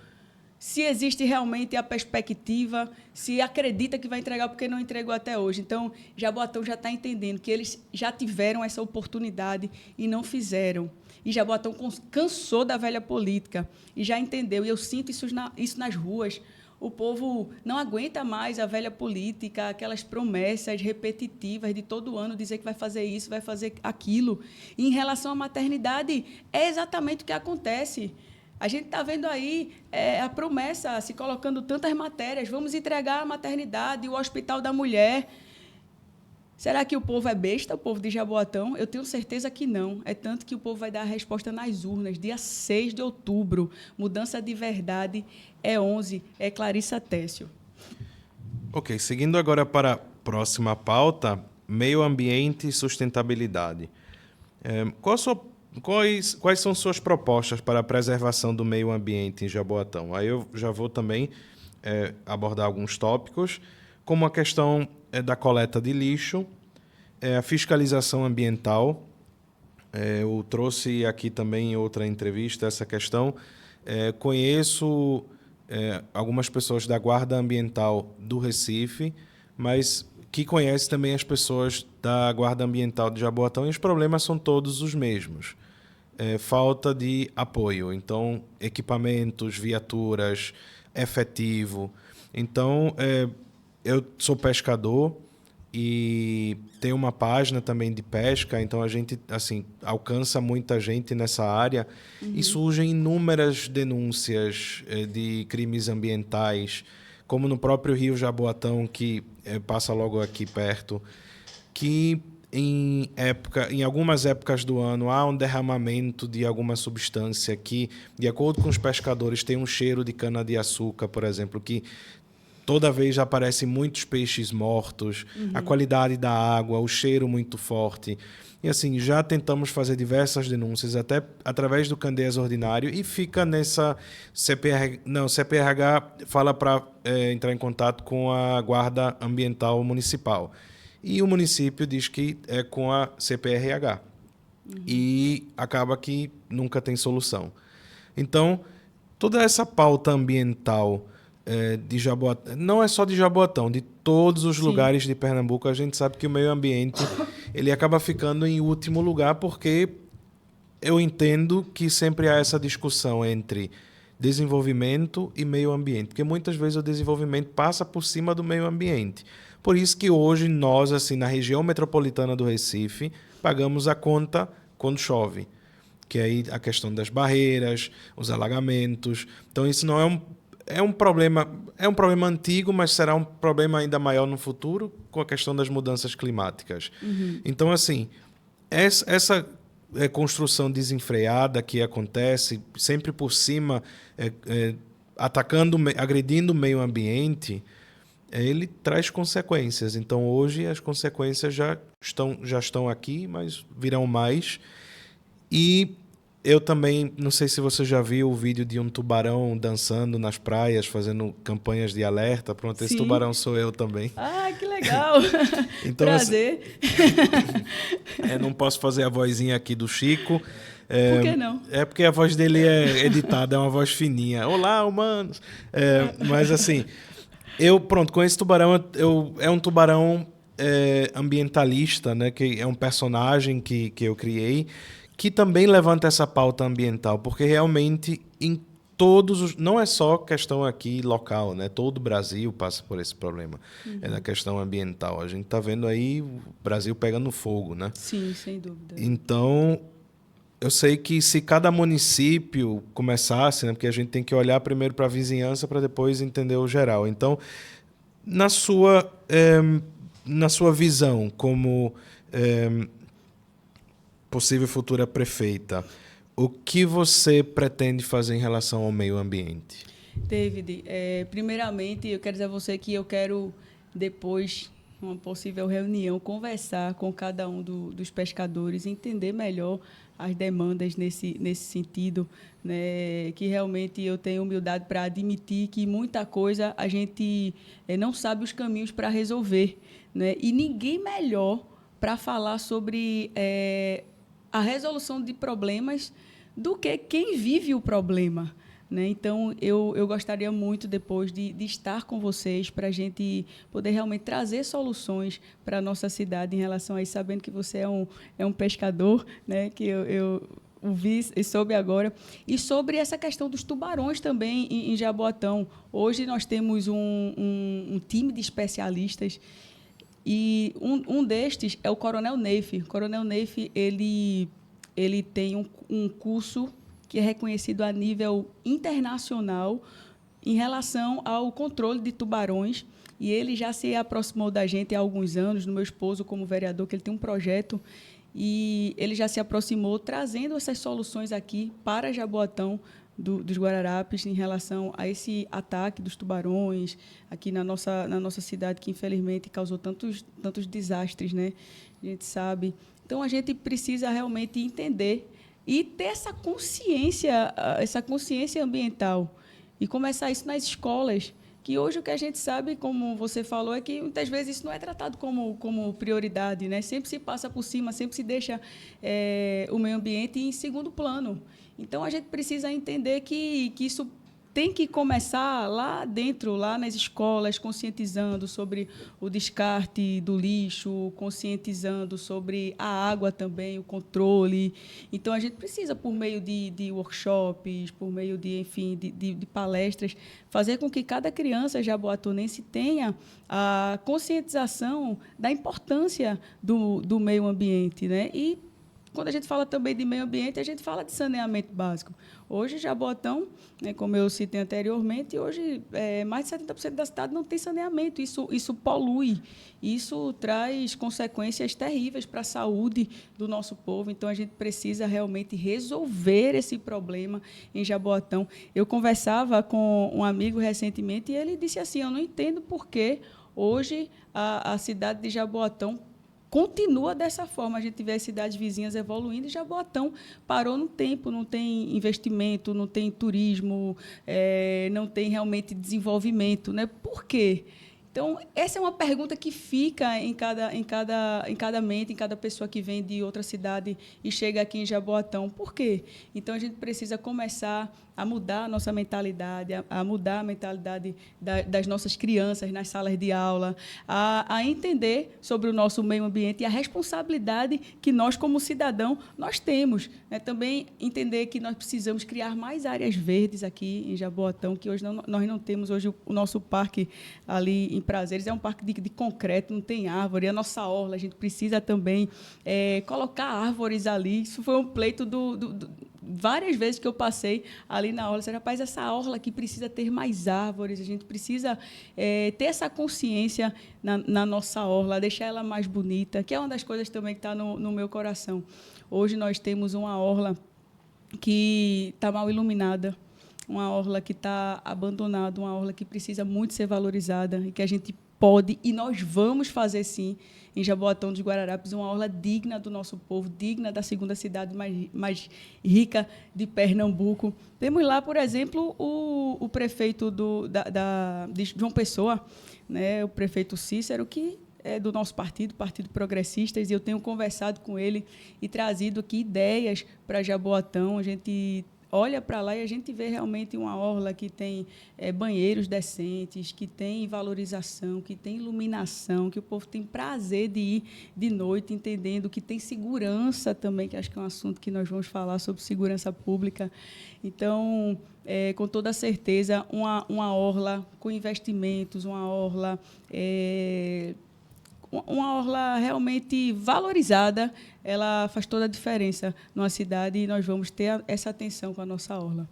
Speaker 2: Se existe realmente a perspectiva, se acredita que vai entregar, porque não entregou até hoje. Então, Jaboatão já está entendendo que eles já tiveram essa oportunidade e não fizeram. E Jaboatão cansou da velha política e já entendeu, e eu sinto isso nas ruas. O povo não aguenta mais a velha política, aquelas promessas repetitivas de todo ano dizer que vai fazer isso, vai fazer aquilo. E, em relação à maternidade, é exatamente o que acontece. A gente está vendo aí a promessa se colocando tantas matérias. Vamos entregar a maternidade, o Hospital da Mulher. Será que o povo é besta, o povo de Jaboatão? Eu tenho certeza que não. É tanto que o povo vai dar a resposta nas urnas, dia 6 de outubro. Mudança de verdade é 11, é Clarissa Técio.
Speaker 1: Ok, seguindo agora para a próxima pauta, meio ambiente e sustentabilidade. Quais são suas propostas para a preservação do meio ambiente em Jaboatão? Aí eu já vou também abordar alguns tópicos, como a questão da coleta de lixo, a fiscalização ambiental. Eu trouxe aqui também em outra entrevista essa questão. Conheço algumas pessoas da Guarda Ambiental do Recife, mas que conhece também as pessoas da Guarda Ambiental de Jaboatão, e os problemas são todos os mesmos. Falta de apoio, então, equipamentos, viaturas, efetivo. Então, eu sou pescador e tenho uma página também de pesca, então a gente alcança muita gente nessa área. E surgem inúmeras denúncias de crimes ambientais, como no próprio Rio Jaboatão, que passa logo aqui perto, que em algumas épocas do ano há um derramamento de alguma substância que, de acordo com os pescadores, tem um cheiro de cana-de-açúcar, por exemplo, que toda vez aparecem muitos peixes mortos, a qualidade da água, o cheiro muito forte. E assim, já tentamos fazer diversas denúncias, até através do Candeias Ordinário, e fica nessa CPRH fala para entrar em contato com a Guarda Ambiental Municipal. E o município diz que é com a CPRH. E acaba que nunca tem solução. Então, toda essa pauta ambiental de Jaboatão, não é só de Jaboatão, de todos os lugares de Pernambuco, a gente sabe que o meio ambiente ele acaba ficando em último lugar, porque eu entendo que sempre há essa discussão entre desenvolvimento e meio ambiente, porque muitas vezes o desenvolvimento passa por cima do meio ambiente. Por isso que hoje nós, assim, na região metropolitana do Recife, pagamos a conta quando chove, que aí a questão das barreiras, os alagamentos. Então isso não é um problema antigo, mas será um problema ainda maior no futuro com a questão das mudanças climáticas. Então, assim, essa construção desenfreada que acontece sempre por cima, agredindo o meio ambiente, ele traz consequências. Então, hoje, as consequências já estão aqui, mas virão mais. E eu também, não sei se você já viu o vídeo de um tubarão dançando nas praias, fazendo campanhas de alerta. Pronto, esse tubarão sou eu também.
Speaker 2: Ah, que legal!
Speaker 1: Então,
Speaker 2: prazer.
Speaker 1: Não posso fazer a vozinha aqui do Chico.
Speaker 2: Por que não?
Speaker 1: É porque a voz dele é editada, é uma voz fininha. Olá, humanos! Mas assim, com esse tubarão, é um tubarão ambientalista, né? Que é um personagem que eu criei, que também levanta essa pauta ambiental, porque realmente em não é só questão aqui local, né? Todo o Brasil passa por esse problema. É na questão ambiental. A gente está vendo aí o Brasil pegando fogo, né?
Speaker 2: Sim, sem dúvida.
Speaker 1: Então, eu sei que se cada município começasse, né? Porque a gente tem que olhar primeiro para a vizinhança para depois entender o geral. Então, na sua visão como possível futura prefeita, o que você pretende fazer em relação ao meio ambiente?
Speaker 2: David, primeiramente, eu quero dizer a você que eu quero, depois, uma possível reunião, conversar com cada um dos pescadores, entender melhor as demandas nesse sentido, né? Que realmente eu tenho humildade para admitir que muita coisa a gente não sabe os caminhos para resolver, né? E ninguém melhor para falar sobre a resolução de problemas do que quem vive o problema, né? Então, eu gostaria muito, depois, de estar com vocês para a gente poder realmente trazer soluções para a nossa cidade em relação a isso, sabendo que você é um pescador, né? Que eu vi e soube agora. E sobre essa questão dos tubarões também em Jaboatão. Hoje nós temos um time de especialistas e um destes é o Coronel Neif. O Coronel Neif, ele tem um curso que é reconhecido a nível internacional em relação ao controle de tubarões, e ele já se aproximou da gente há alguns anos, no meu esposo como vereador, que ele tem um projeto, e ele já se aproximou trazendo essas soluções aqui para Jaboatão dos Guararapes em relação a esse ataque dos tubarões aqui na nossa cidade, que infelizmente causou tantos desastres, né? A gente sabe. Então, a gente precisa realmente entender e ter essa consciência ambiental e começar isso nas escolas, que hoje o que a gente sabe, como você falou, é que muitas vezes isso não é tratado como prioridade, né? Sempre se passa por cima, sempre se deixa o meio ambiente em segundo plano. Então, a gente precisa entender que isso tem que começar lá dentro, lá nas escolas, conscientizando sobre o descarte do lixo, conscientizando sobre a água também, o controle. Então, a gente precisa, por meio de workshops, por meio de palestras, fazer com que cada criança jaboatonense tenha a conscientização da importância do meio ambiente, né? E, quando a gente fala também de meio ambiente, a gente fala de saneamento básico. Hoje, Jaboatão, né, como eu citei anteriormente, hoje mais de 70% da cidade não tem saneamento. Isso polui, isso traz consequências terríveis para a saúde do nosso povo. Então, a gente precisa realmente resolver esse problema em Jaboatão. Eu conversava com um amigo recentemente e ele disse assim, eu não entendo por que hoje a cidade de Jaboatão continua dessa forma. A gente vê as cidades vizinhas evoluindo e Jaboatão parou no tempo, não tem investimento, não tem turismo, não tem realmente desenvolvimento, né? Por quê? Então, essa é uma pergunta que fica em cada mente, em cada pessoa que vem de outra cidade e chega aqui em Jaboatão. Por quê? Então, a gente precisa começar a mudar a nossa mentalidade, a mudar a mentalidade das nossas crianças nas salas de aula, a entender sobre o nosso meio ambiente e a responsabilidade que nós, como cidadão, nós temos. Né? Também entender que nós precisamos criar mais áreas verdes aqui em Jaboatão, que hoje nós não temos. Hoje o nosso parque ali em Prazeres é um parque de concreto, não tem árvore. A nossa orla, a gente precisa também colocar árvores ali. Isso foi um pleito várias vezes que eu passei ali na orla. Rapaz, essa orla aqui precisa ter mais árvores, a gente precisa ter essa consciência na nossa orla, deixar ela mais bonita, que é uma das coisas também que está no meu coração. Hoje nós temos uma orla que está mal iluminada, uma orla que está abandonada, uma orla que precisa muito ser valorizada e que a gente pode e nós vamos fazer, sim, em Jaboatão dos Guararapes, uma orla digna do nosso povo, digna da segunda cidade mais rica de Pernambuco. Temos lá, por exemplo, o prefeito de João Pessoa, né, o prefeito Cícero, que é do nosso partido, Partido Progressistas, e eu tenho conversado com ele e trazido aqui ideias para Jaboatão. A gente olha para lá e a gente vê realmente uma orla que tem banheiros decentes, que tem valorização, que tem iluminação, que o povo tem prazer de ir de noite, entendendo que tem segurança também, que acho que é um assunto que nós vamos falar sobre segurança pública. Então, com toda certeza, uma orla com investimentos, uma orla realmente valorizada, ela faz toda a diferença numa cidade e nós vamos ter essa atenção com a nossa orla.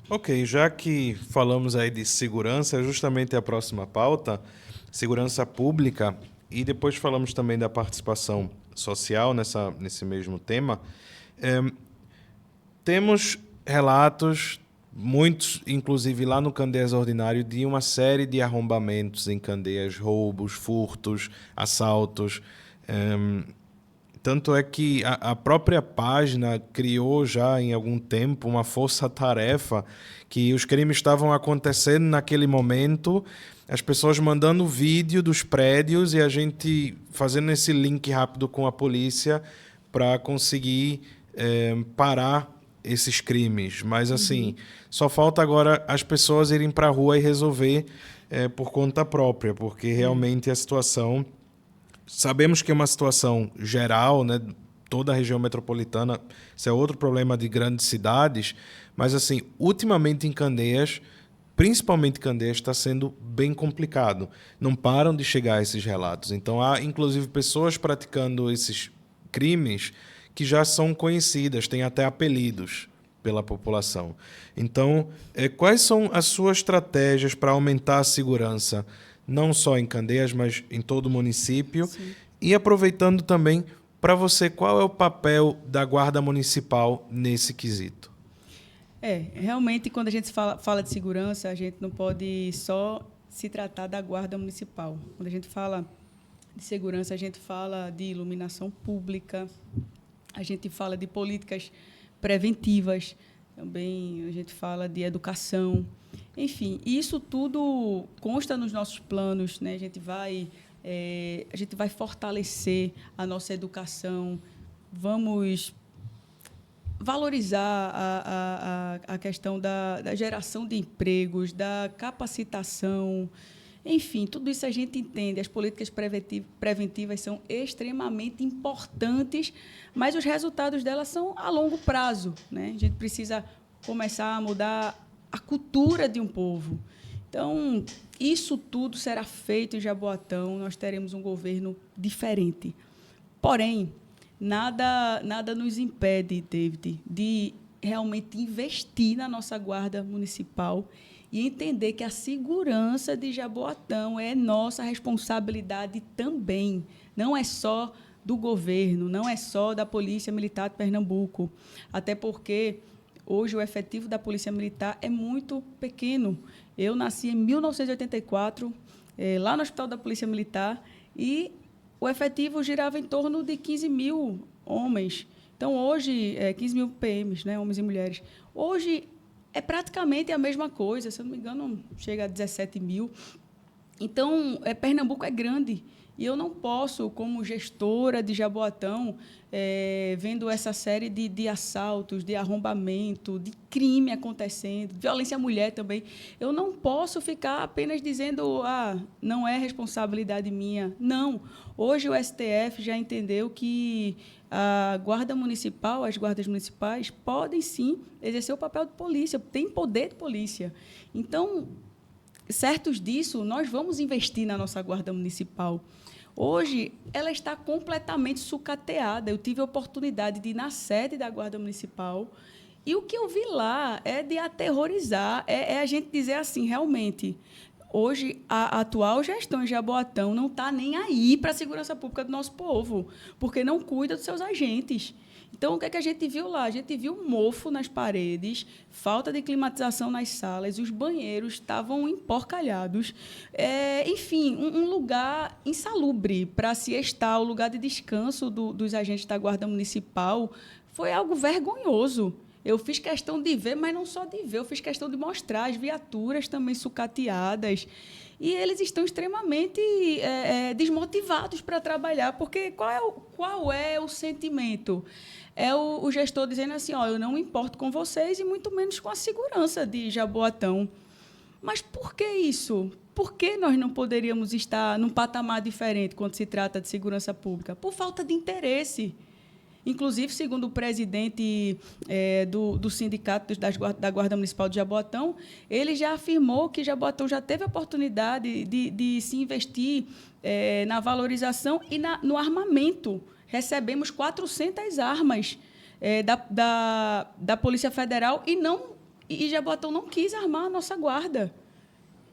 Speaker 1: Ok, já que falamos aí de segurança, é justamente a próxima pauta, segurança pública, e depois falamos também da participação social nesse mesmo tema. Temos relatos, muitos, inclusive lá no Candeias Ordinário, de uma série de arrombamentos em Candeias, roubos, furtos, assaltos. Tanto é que a própria página criou já em algum tempo uma força-tarefa que os crimes estavam acontecendo naquele momento, as pessoas mandando vídeo dos prédios e a gente fazendo esse link rápido com a polícia para conseguir parar esses crimes. Mas, assim, só falta agora as pessoas irem para a rua e resolver por conta própria, porque realmente a situação... Sabemos que é uma situação geral, né? Toda a região metropolitana, isso é outro problema de grandes cidades, mas, assim, ultimamente em Candeias, principalmente Candeias, está sendo bem complicado. Não param de chegar esses relatos. Então, há, inclusive, pessoas praticando esses crimes que já são conhecidas, têm até apelidos pela população. Então, quais são as suas estratégias para aumentar a segurança, não só em Candeias, mas em todo o município? Sim. E aproveitando também, para você, qual é o papel da Guarda Municipal nesse quesito?
Speaker 2: Realmente, quando a gente fala de segurança, a gente não pode só se tratar da Guarda Municipal. Quando a gente fala de segurança, a gente fala de iluminação pública, a gente fala de políticas preventivas, também a gente fala de educação. Enfim, isso tudo consta nos nossos planos, né? A gente vai fortalecer a nossa educação, vamos valorizar a questão da geração de empregos, da capacitação. Enfim, tudo isso a gente entende. As políticas preventivas são extremamente importantes, mas os resultados delas são a longo prazo, né? A gente precisa começar a mudar a cultura de um povo. Então, isso tudo será feito em Jaboatão, nós teremos um governo diferente. Porém, nada nos impede, David, de realmente investir na nossa Guarda Municipal e entender que a segurança de Jaboatão é nossa responsabilidade também. Não é só do governo, não é só da Polícia Militar de Pernambuco. Até porque hoje o efetivo da Polícia Militar é muito pequeno. Eu nasci em 1984, lá no Hospital da Polícia Militar, e o efetivo girava em torno de 15 mil homens. Então, hoje, 15 mil PMs, né, homens e mulheres. Hoje, é praticamente a mesma coisa, se eu não me engano, chega a 17 mil. Então, Pernambuco é grande. E eu não posso, como gestora de Jaboatão, vendo essa série de assaltos, de arrombamento, de crime acontecendo, violência à mulher também, eu não posso ficar apenas dizendo não é responsabilidade minha. Não. Hoje o STF já entendeu que a Guarda Municipal, as guardas municipais, podem, sim, exercer o papel de polícia, tem poder de polícia. Então, certos disso, nós vamos investir na nossa Guarda Municipal. Hoje, ela está completamente sucateada. Eu tive a oportunidade de ir na sede da Guarda Municipal e o que eu vi lá é de aterrorizar, é a gente dizer assim, realmente, hoje a atual gestão em Jaboatão não está nem aí para a segurança pública do nosso povo, porque não cuida dos seus agentes. Então, o que é que a gente viu lá? A gente viu mofo nas paredes, falta de climatização nas salas, os banheiros estavam emporcalhados. Enfim, um lugar insalubre para se estar, o lugar de descanso dos agentes da Guarda Municipal. Foi algo vergonhoso. Eu fiz questão de ver, mas não só de ver, eu fiz questão de mostrar as viaturas também sucateadas. E eles estão extremamente desmotivados para trabalhar, porque qual é o sentimento? É o gestor dizendo assim, eu não me importo com vocês e muito menos com a segurança de Jaboatão. Mas por que isso? Por que nós não poderíamos estar num patamar diferente quando se trata de segurança pública? Por falta de interesse. Inclusive, segundo o presidente do sindicato da Guarda Municipal de Jaboatão, ele já afirmou que Jaboatão já teve a oportunidade de se investir na valorização e no armamento. Recebemos 400 armas da Polícia Federal e Jaboatão não quis armar a nossa guarda.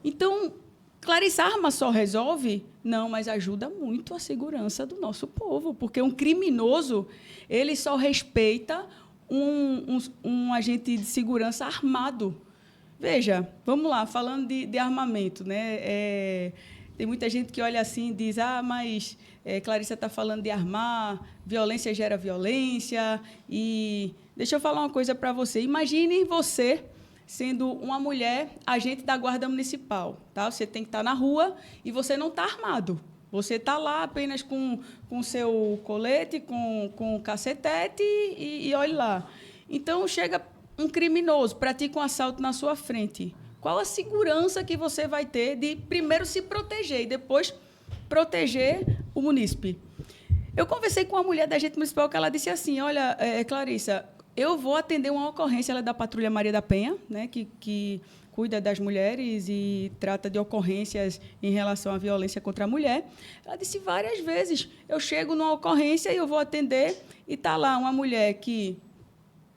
Speaker 2: Então, Clarice, arma só resolve? Não, mas ajuda muito a segurança do nosso povo, porque um criminoso ele só respeita um agente de segurança armado. Veja, vamos lá, falando de armamento, né? Tem muita gente que olha assim e diz, mas Clarissa está falando de armar, violência gera violência. E deixa eu falar uma coisa para você. Imagine você sendo uma mulher agente da Guarda Municipal. Tá? Você tem que estar na rua e você não está armado. Você está lá apenas com o seu colete, com o cacetete e olhe lá. Então, chega um criminoso, pratica um assalto na sua frente. Qual a segurança que você vai ter de, primeiro, se proteger e depois proteger o munícipe? Eu conversei com uma mulher da agente municipal que ela disse assim, olha, Clarissa, eu vou atender uma ocorrência, ela é da Patrulha Maria da Penha, né, que cuida das mulheres e trata de ocorrências em relação à violência contra a mulher. Ela disse várias vezes, eu chego numa ocorrência e eu vou atender e está lá uma mulher que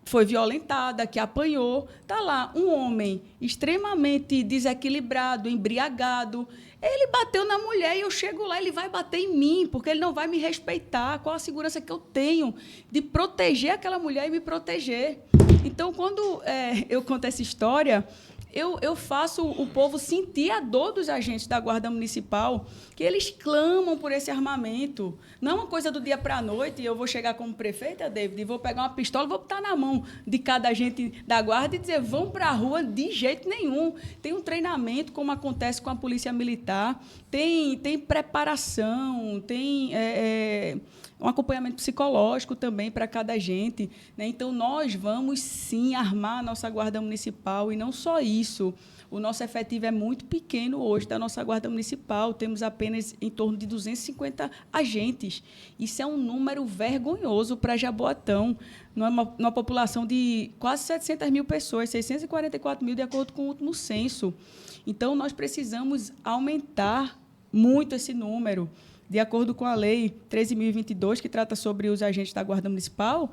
Speaker 2: foi violentada, que apanhou, está lá um homem extremamente desequilibrado, embriagado. Ele bateu na mulher e eu chego lá, ele vai bater em mim, porque ele não vai me respeitar. Qual a segurança que eu tenho de proteger aquela mulher e me proteger? Então, quando eu conto essa história, eu faço o povo sentir a dor dos agentes da Guarda Municipal, que eles clamam por esse armamento. Não é uma coisa do dia para a noite, e eu vou chegar como prefeita, David, e vou pegar uma pistola, vou botar na mão de cada agente da Guarda e dizer, vão para a rua de jeito nenhum. Tem um treinamento, como acontece com a Polícia Militar, tem preparação, tem um acompanhamento psicológico também para cada agente, né? Então, nós vamos, sim, armar a nossa Guarda Municipal, e não só isso. O nosso efetivo é muito pequeno hoje da nossa Guarda Municipal, temos apenas em torno de 250 agentes. Isso é um número vergonhoso para Jaboatão, numa população de quase 700 mil pessoas, 644 mil, de acordo com o último censo. Então, nós precisamos aumentar muito esse número. De acordo com a Lei 13.022, que trata sobre os agentes da Guarda Municipal,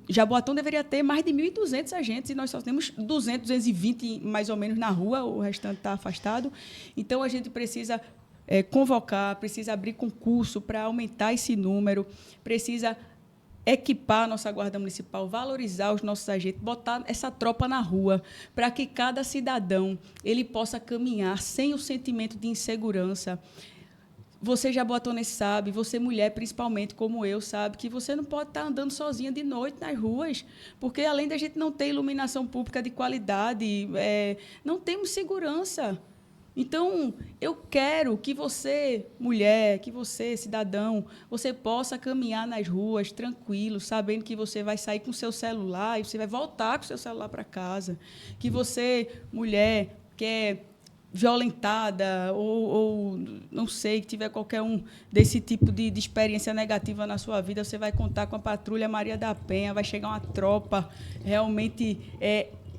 Speaker 2: Jaboatão deveria ter mais de 1.200 agentes, e nós só temos 220, mais ou menos, na rua, o restante está afastado. Então, a gente precisa convocar, precisa abrir concurso para aumentar esse número, precisa equipar a nossa Guarda Municipal, valorizar os nossos agentes, botar essa tropa na rua, para que cada cidadão ele possa caminhar sem o sentimento de insegurança. Você, jaboatonense, sabe, você, mulher, principalmente, como eu, sabe, que você não pode estar andando sozinha de noite nas ruas, porque, além da gente não ter iluminação pública de qualidade, não temos segurança. Então, eu quero que você, mulher, que você, cidadão, você possa caminhar nas ruas tranquilo, sabendo que você vai sair com o seu celular e você vai voltar com o seu celular para casa. Que você, mulher, que é violentada ou não sei, que tiver qualquer um desse tipo de experiência negativa na sua vida, você vai contar com a Patrulha Maria da Penha, vai chegar uma tropa realmente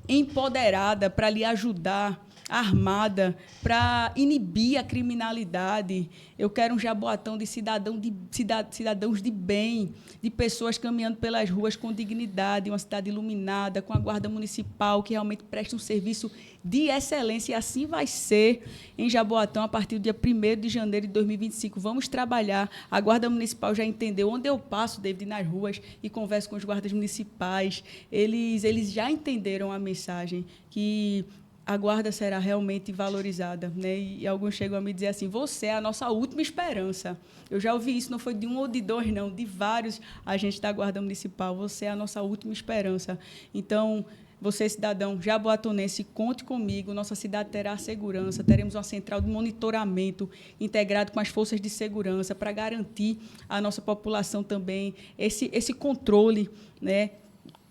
Speaker 2: empoderada para lhe ajudar, armada, para inibir a criminalidade. Eu quero um Jaboatão de cidadãos de bem, de pessoas caminhando pelas ruas com dignidade, uma cidade iluminada, com a guarda municipal, que realmente presta um serviço de excelência, e assim vai ser em Jaboatão a partir do dia 1º de janeiro de 2025. Vamos trabalhar. A Guarda Municipal já entendeu. Onde eu passo, David, nas ruas e converso com os guardas municipais, eles já entenderam a mensagem que a guarda será realmente valorizada, né? E alguns chegam a me dizer assim, você é a nossa última esperança. Eu já ouvi isso, não foi de um ou de dois, não, de vários agentes da Guarda Municipal. Você é a nossa última esperança. Então, você, cidadão jaboatonense, conte comigo. Nossa cidade terá segurança, teremos uma central de monitoramento integrado com as forças de segurança para garantir à nossa população também esse controle, né?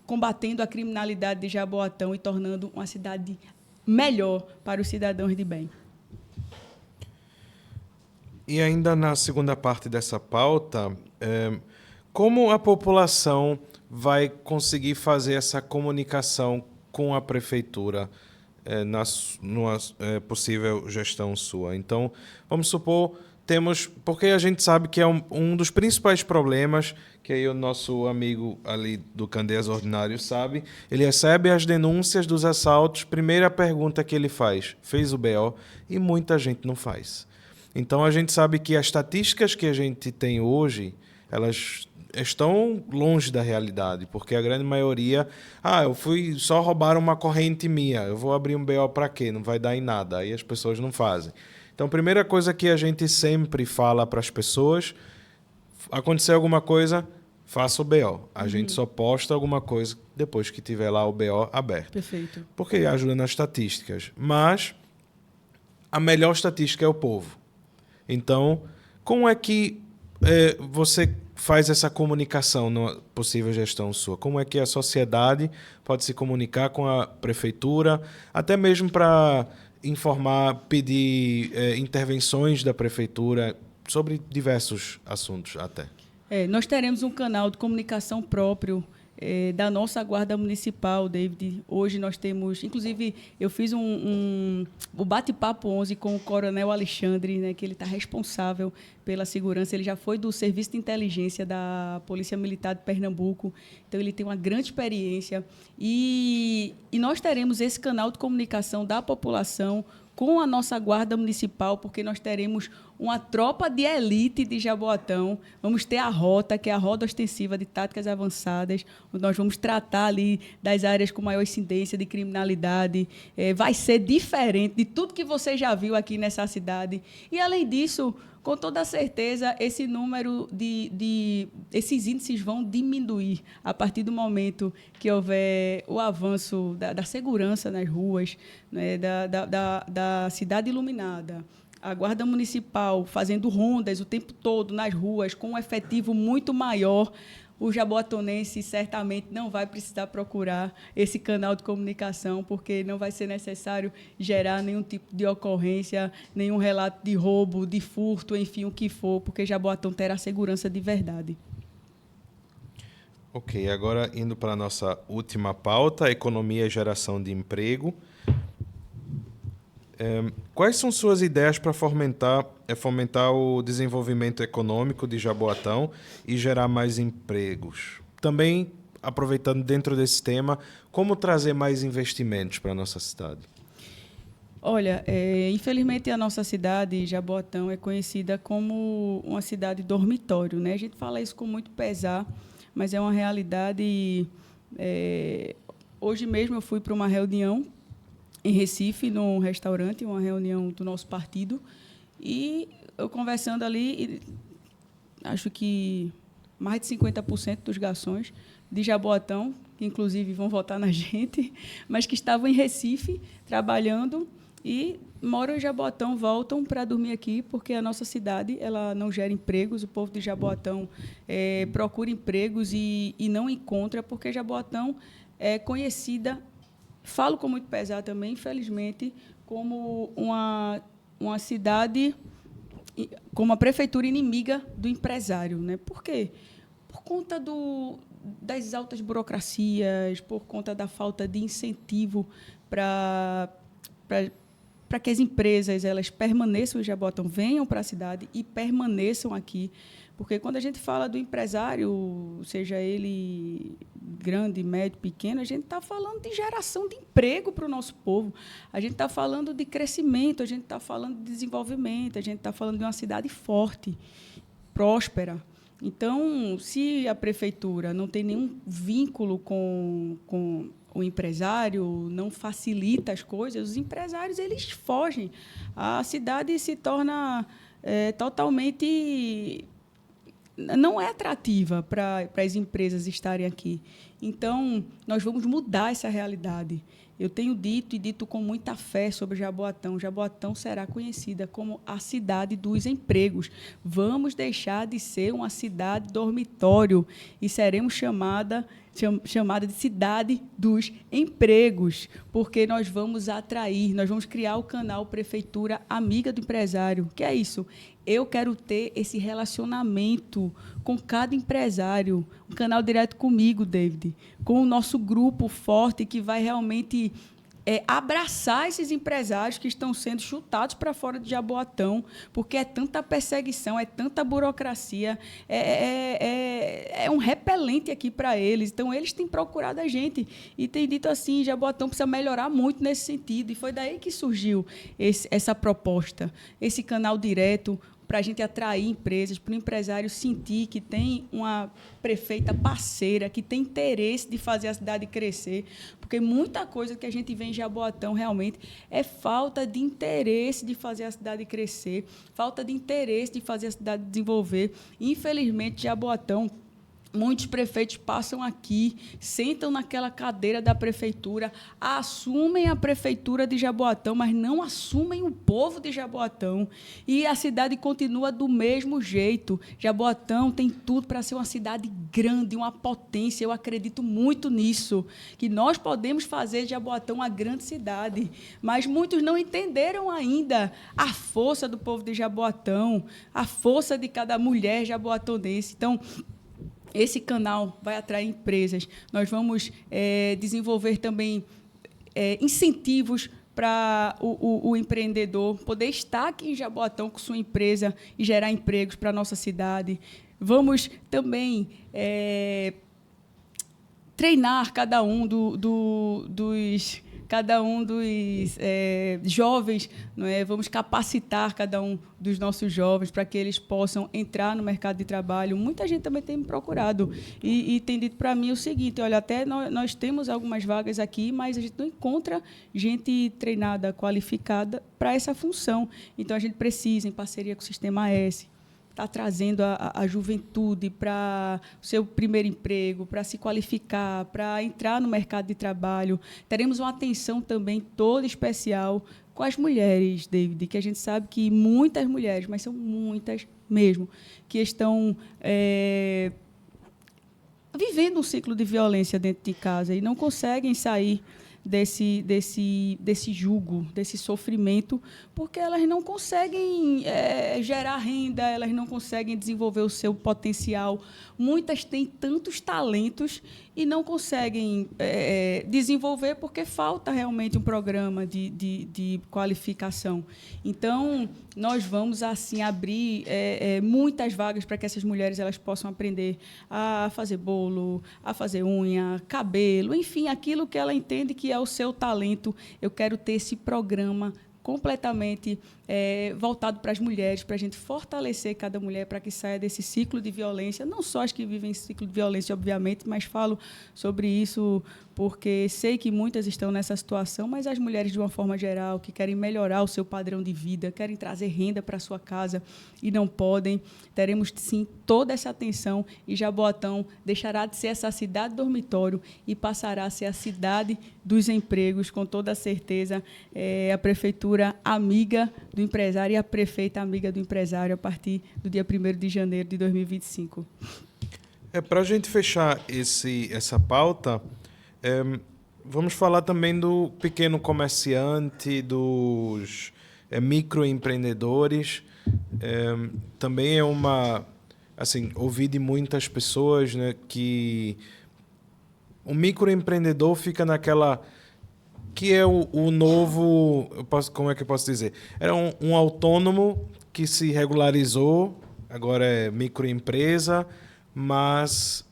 Speaker 2: Combatendo a criminalidade de Jaboatão e tornando uma cidade melhor para os cidadãos de bem.
Speaker 1: E ainda na segunda parte dessa pauta, como a população vai conseguir fazer essa comunicação com a prefeitura numa possível gestão sua? Então, vamos supor, porque a gente sabe que é um dos principais problemas, que aí o nosso amigo ali do Candeias Ordinário sabe, ele recebe as denúncias dos assaltos, primeira pergunta que ele fez o BO, e muita gente não faz. Então, a gente sabe que as estatísticas que a gente tem hoje, elas estão longe da realidade, porque a grande maioria, só roubaram uma corrente minha, eu vou abrir um BO para quê? Não vai dar em nada, aí as pessoas não fazem. Então, a primeira coisa que a gente sempre fala para as pessoas, aconteceu alguma coisa, faça o BO. A gente só posta alguma coisa depois que tiver lá o BO aberto.
Speaker 2: Perfeito.
Speaker 1: Porque ajuda nas estatísticas. Mas a melhor estatística é o povo. Então, como é que você faz essa comunicação numa possível gestão sua? Como é que a sociedade pode se comunicar com a prefeitura, até mesmo para informar, pedir intervenções da prefeitura sobre diversos assuntos até?
Speaker 2: Nós teremos um canal de comunicação próprio da nossa Guarda Municipal, David. Hoje nós temos... Inclusive, eu fiz o Bate-Papo 11 com o Coronel Alexandre, né, que ele está responsável pela segurança. Ele já foi do Serviço de Inteligência da Polícia Militar de Pernambuco. Então, ele tem uma grande experiência. E nós teremos esse canal de comunicação da população com a nossa Guarda Municipal, porque nós teremos uma tropa de elite de Jaboatão. Vamos ter a rota, que é a Rota Ostensiva de Táticas Avançadas, onde nós vamos tratar ali das áreas com maior incidência de criminalidade. Vai ser diferente de tudo que você já viu aqui nessa cidade. E, além disso, com toda certeza, esse número esses índices vão diminuir a partir do momento que houver o avanço da segurança nas ruas, né, da cidade iluminada, a Guarda Municipal fazendo rondas o tempo todo nas ruas, com um efetivo muito maior. O jaboatonense certamente não vai precisar procurar esse canal de comunicação, porque não vai ser necessário gerar nenhum tipo de ocorrência, nenhum relato de roubo, de furto, enfim, o que for, porque Jaboatão terá segurança de verdade.
Speaker 1: Ok, agora indo para a nossa última pauta, economia e geração de emprego. Quais são suas ideias para fomentar o desenvolvimento econômico de Jaboatão e gerar mais empregos? Também, aproveitando dentro desse tema, como trazer mais investimentos para a nossa cidade?
Speaker 2: Olha, infelizmente a nossa cidade, Jaboatão, é conhecida como uma cidade dormitório, né? A gente fala isso com muito pesar, mas é uma realidade. Hoje mesmo eu fui para uma reunião em Recife, num restaurante, uma reunião do nosso partido, e eu conversando ali, acho que mais de 50% dos garçons de Jaboatão, que inclusive vão votar na gente, mas que estavam em Recife trabalhando, e moram em Jaboatão, voltam para dormir aqui, porque a nossa cidade ela não gera empregos. O povo de Jaboatão procura empregos e não encontra, porque Jaboatão é conhecida, falo com muito pesar também, infelizmente, como uma cidade, como uma prefeitura inimiga do empresário, né? Por quê? Por conta das altas burocracias, por conta da falta de incentivo para que as empresas elas permaneçam em Jaboatão, venham para a cidade e permaneçam aqui. Porque quando a gente fala do empresário, seja ele grande, médio, pequeno, a gente está falando de geração de emprego para o nosso povo, a gente está falando de crescimento, a gente está falando de desenvolvimento, a gente está falando de uma cidade forte, próspera. Então, se a prefeitura não tem nenhum vínculo com o empresário, não facilita as coisas, os empresários eles fogem. A cidade se torna totalmente... não é atrativa para as empresas estarem aqui. Então, nós vamos mudar essa realidade. Eu tenho dito e dito com muita fé sobre Jaboatão. Jaboatão será conhecida como a cidade dos empregos. Vamos deixar de ser uma cidade dormitório e seremos chamada de cidade dos empregos, porque nós vamos atrair, nós vamos criar o canal Prefeitura Amiga do Empresário. Que é isso? Eu quero ter esse relacionamento com cada empresário, um canal direto comigo, David, com o nosso grupo forte que vai realmente abraçar esses empresários que estão sendo chutados para fora de Jaboatão, porque é tanta perseguição, é tanta burocracia, é um repelente aqui para eles. Então, eles têm procurado a gente e têm dito assim, Jaboatão precisa melhorar muito nesse sentido. E foi daí que surgiu essa proposta, esse canal direto, para a gente atrair empresas, para o empresário sentir que tem uma prefeita parceira, que tem interesse de fazer a cidade crescer, porque muita coisa que a gente vê em Jaboatão realmente é falta de interesse de fazer a cidade crescer, falta de interesse de fazer a cidade desenvolver. Infelizmente, Jaboatão, muitos prefeitos passam aqui, sentam naquela cadeira da prefeitura, assumem a prefeitura de Jaboatão, mas não assumem o povo de Jaboatão. E a cidade continua do mesmo jeito. Jaboatão tem tudo para ser uma cidade grande, uma potência. Eu acredito muito nisso, que nós podemos fazer de Jaboatão uma grande cidade. Mas muitos não entenderam ainda a força do povo de Jaboatão, a força de cada mulher jaboatonense. Então, esse canal vai atrair empresas. Nós vamos desenvolver também incentivos para o empreendedor poder estar aqui em Jaboatão com sua empresa e gerar empregos para a nossa cidade. Vamos também treinar cada um dos jovens, não é? Vamos capacitar cada um dos nossos jovens para que eles possam entrar no mercado de trabalho. Muita gente também tem me procurado e tem dito para mim o seguinte, olha, até nós temos algumas vagas aqui, mas a gente não encontra gente treinada, qualificada para essa função. Então, a gente precisa, em parceria com o Sistema S, está trazendo a juventude para o seu primeiro emprego, para se qualificar, para entrar no mercado de trabalho. Teremos uma atenção também toda especial com as mulheres, David, que a gente sabe que muitas mulheres, mas são muitas mesmo, que estão vivendo um ciclo de violência dentro de casa e não conseguem sair desse jugo, desse sofrimento, porque elas não conseguem gerar renda, elas não conseguem desenvolver o seu potencial. Muitas têm tantos talentos e não conseguem desenvolver porque falta realmente um programa de qualificação. Então, nós vamos assim abrir muitas vagas para que essas mulheres elas possam aprender a fazer bolo, a fazer unha, cabelo, enfim, aquilo que ela entende que é o seu talento. Eu quero ter esse programa completamente voltado para as mulheres, para a gente fortalecer cada mulher para que saia desse ciclo de violência, não só as que vivem esse ciclo de violência, obviamente, mas falo sobre isso porque sei que muitas estão nessa situação, mas as mulheres, de uma forma geral, que querem melhorar o seu padrão de vida, querem trazer renda para a sua casa e não podem, teremos, sim, toda essa atenção e Jaboatão deixará de ser essa cidade dormitório e passará a ser a cidade dos empregos, com toda a certeza, a prefeitura amiga do empresário e a prefeita amiga do empresário a partir do dia 1º de janeiro de 2025.
Speaker 1: Para a gente fechar essa pauta, vamos falar também do pequeno comerciante, dos microempreendedores. Também é ouvi de muitas pessoas, né, que o microempreendedor fica naquela... que é o novo... como é que eu posso dizer? Era um autônomo que se regularizou, agora é microempresa, mas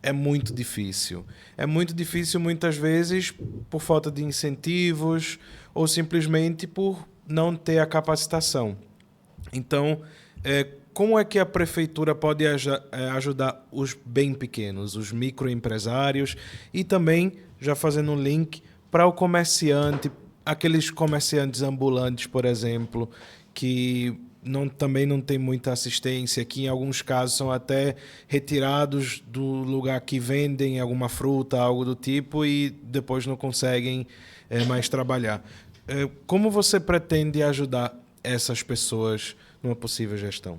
Speaker 1: é muito difícil. É muito difícil, muitas vezes, por falta de incentivos ou simplesmente por não ter a capacitação. Então, como é que a prefeitura pode ajudar os bem pequenos, os microempresários, e também, já fazendo um link, para o comerciante, aqueles comerciantes ambulantes, por exemplo, que também não tem muita assistência, que em alguns casos são até retirados do lugar que vendem alguma fruta, algo do tipo, e depois não conseguem mais trabalhar. Como você pretende ajudar essas pessoas numa possível gestão?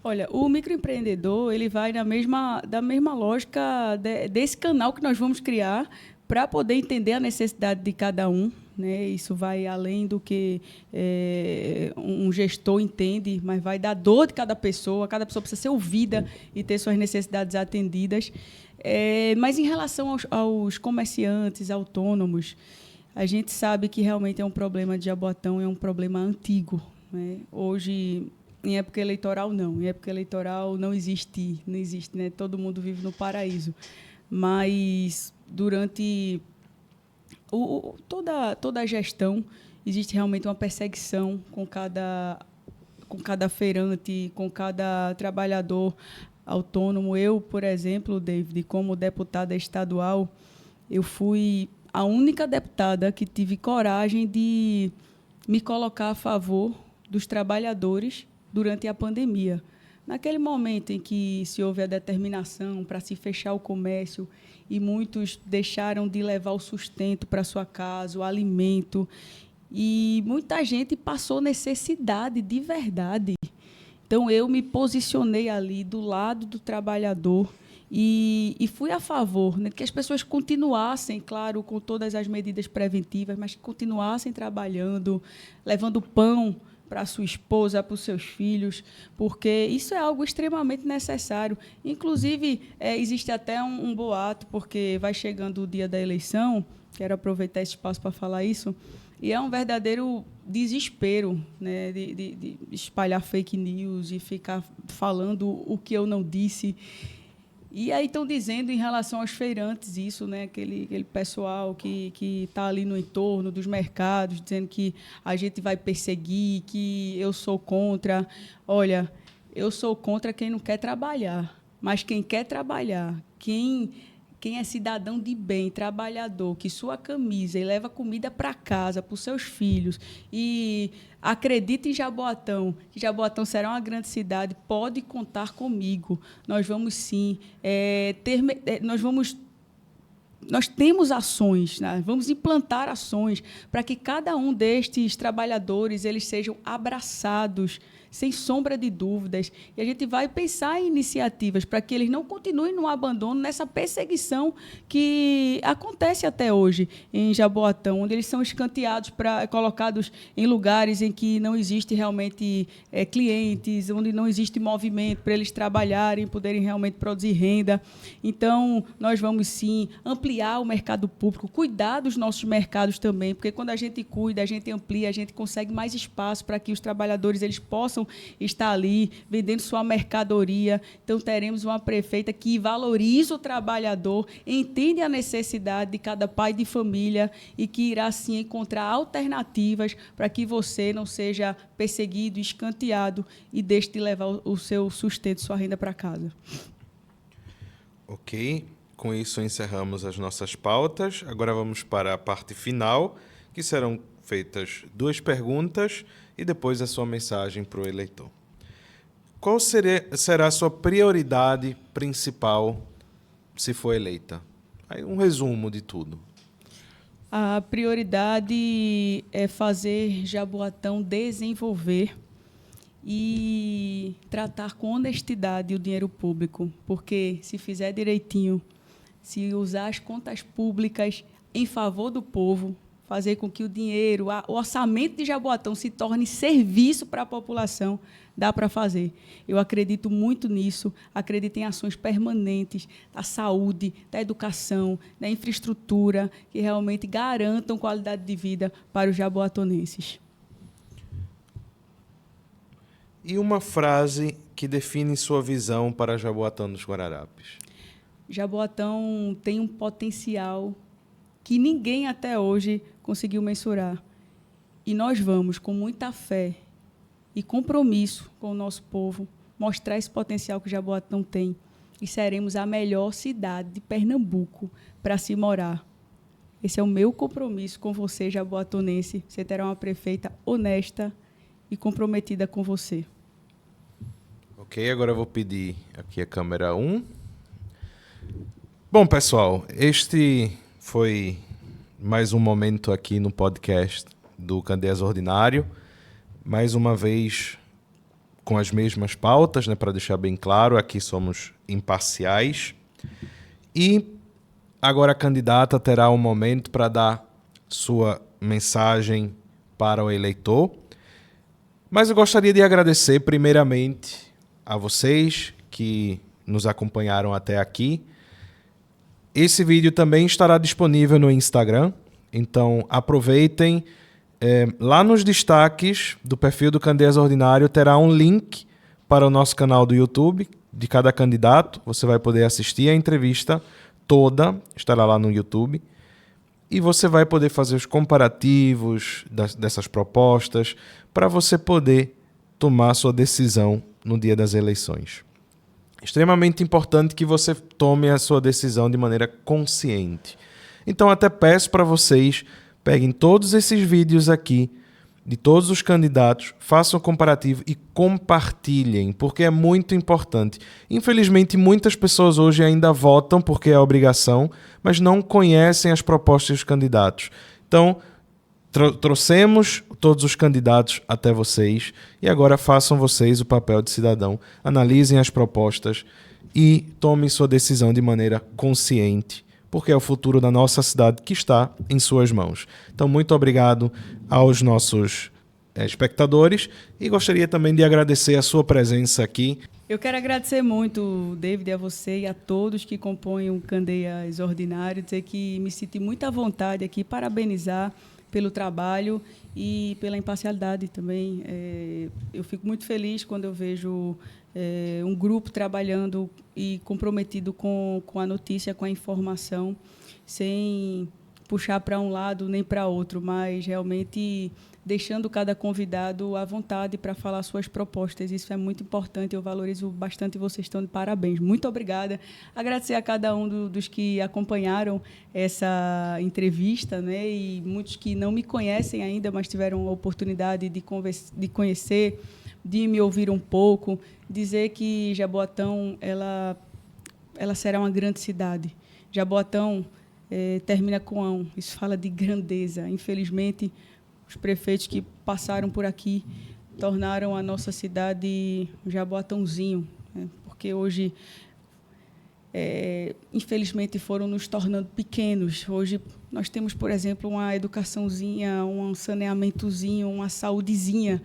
Speaker 2: Olha, o microempreendedor ele vai da mesma lógica desse canal que nós vamos criar para poder entender a necessidade de cada um, né? Isso vai além do que um gestor entende, mas vai da dor de cada pessoa precisa ser ouvida e ter suas necessidades atendidas. Mas em relação aos comerciantes autônomos, a gente sabe que realmente é um problema de Jaboatão, é um problema antigo, né? Hoje, em época eleitoral, não. Em época eleitoral não existe, né? Todo mundo vive no paraíso. Mas durante toda a gestão existe realmente uma perseguição com cada feirante, com cada trabalhador autônomo. Eu, por exemplo, David, como deputada estadual, eu fui a única deputada que tive coragem de me colocar a favor dos trabalhadores durante a pandemia. Naquele momento em que se houve a determinação para se fechar o comércio e muitos deixaram de levar o sustento para sua casa, o alimento, e muita gente passou necessidade de verdade. Então, eu me posicionei ali do lado do trabalhador e fui a favor, né, que as pessoas continuassem, claro, com todas as medidas preventivas, mas que continuassem trabalhando, levando pão para a sua esposa, para os seus filhos, porque isso é algo extremamente necessário. Inclusive, existe até um boato, porque vai chegando o dia da eleição, quero aproveitar esse espaço para falar isso, e é um verdadeiro desespero, né, de espalhar fake news e ficar falando o que eu não disse. E aí estão dizendo em relação aos feirantes isso, né? Aquele pessoal que está ali no entorno dos mercados, dizendo que a gente vai perseguir, que eu sou contra. Olha, eu sou contra quem não quer trabalhar, mas quem quer trabalhar, quem é cidadão de bem, trabalhador, que sua camisa e leva comida para casa, para os seus filhos, e acredita em Jaboatão, que Jaboatão será uma grande cidade, pode contar comigo. Nós vamos, sim, nós temos ações, né? Vamos implantar ações para que cada um destes trabalhadores eles sejam abraçados, sem sombra de dúvidas. E a gente vai pensar em iniciativas para que eles não continuem no abandono, nessa perseguição que acontece até hoje em Jaboatão, onde eles são escanteados, colocados em lugares em que não existe realmente clientes, onde não existe movimento para eles trabalharem, poderem realmente produzir renda. Então, nós vamos, sim, ampliar o mercado público, cuidar dos nossos mercados também, porque quando a gente cuida, a gente amplia, a gente consegue mais espaço para que os trabalhadores eles possam estar ali vendendo sua mercadoria. Então, teremos uma prefeita que valoriza o trabalhador, entende a necessidade de cada pai de família e que irá, sim, encontrar alternativas para que você não seja perseguido, escanteado e deixe de levar o seu sustento, sua renda para casa.
Speaker 1: Ok. com isso encerramos as nossas pautas. Agora vamos para a parte final, que serão feitas 2 perguntas e depois a sua mensagem para o eleitor. Qual será a sua prioridade principal se for eleita? Aí um resumo de tudo.
Speaker 2: A prioridade é fazer Jaboatão desenvolver e tratar com honestidade o dinheiro público, porque se fizer direitinho, se usar as contas públicas em favor do povo, fazer com que o dinheiro, o orçamento de Jaboatão se torne serviço para a população, dá para fazer. Eu acredito muito nisso, acredito em ações permanentes da saúde, da educação, da infraestrutura, que realmente garantam qualidade de vida para os jaboatonenses.
Speaker 1: E uma frase que define sua visão para Jaboatão dos Guararapes?
Speaker 2: Jaboatão tem um potencial que ninguém até hoje conseguiu mensurar. E nós vamos, com muita fé e compromisso com o nosso povo, mostrar esse potencial que Jaboatão tem e seremos a melhor cidade de Pernambuco para se morar. Esse é o meu compromisso com você, jaboatonense. Você terá uma prefeita honesta e comprometida com você.
Speaker 1: Ok, agora eu vou pedir aqui a câmera 1. Bom, pessoal, este foi mais um momento aqui no podcast do Candeias Ordinário. Mais uma vez com as mesmas pautas, né, para deixar bem claro, aqui somos imparciais. E agora a candidata terá um momento para dar sua mensagem para o eleitor. Mas eu gostaria de agradecer primeiramente a vocês que nos acompanharam até aqui. Esse vídeo também estará disponível no Instagram, então aproveitem. Lá nos destaques do perfil do Candeias Ordinário terá um link para o nosso canal do YouTube de cada candidato. Você vai poder assistir a entrevista toda, estará lá no YouTube. E você vai poder fazer os comparativos dessas propostas para você poder tomar sua decisão no dia das eleições. Extremamente importante que você tome a sua decisão de maneira consciente. Então, até peço para vocês, peguem todos esses vídeos aqui, de todos os candidatos, façam um comparativo e compartilhem, porque é muito importante. Infelizmente, muitas pessoas hoje ainda votam porque é obrigação, mas não conhecem as propostas dos candidatos. Então, trouxemos todos os candidatos até vocês e agora façam vocês o papel de cidadão, analisem as propostas e tomem sua decisão de maneira consciente, porque é o futuro da nossa cidade que está em suas mãos. Então, muito obrigado aos nossos espectadores e gostaria também de agradecer a sua presença aqui.
Speaker 2: Eu quero agradecer muito, David, a você e a todos que compõem o Candeias Ordinário, dizer que me senti muito à vontade aqui, parabenizar pelo trabalho e pela imparcialidade também. Eu fico muito feliz quando eu vejo um grupo trabalhando e comprometido com a notícia, com a informação, sem puxar para um lado nem para outro, mas realmente deixando cada convidado à vontade para falar suas propostas. Isso é muito importante, eu valorizo bastante e vocês estão de parabéns. Muito obrigada. Agradecer a cada um dos que acompanharam essa entrevista, né? E muitos que não me conhecem ainda, mas tiveram a oportunidade de conhecer, de me ouvir um pouco, dizer que Jaboatão ela será uma grande cidade. Jaboatão termina com ão. Isso fala de grandeza. Infelizmente, os prefeitos que passaram por aqui tornaram a nossa cidade um Jaboatãozinho, né? Porque hoje, infelizmente, foram nos tornando pequenos. Hoje nós temos, por exemplo, uma educaçãozinha, um saneamentozinho, uma saúdezinha,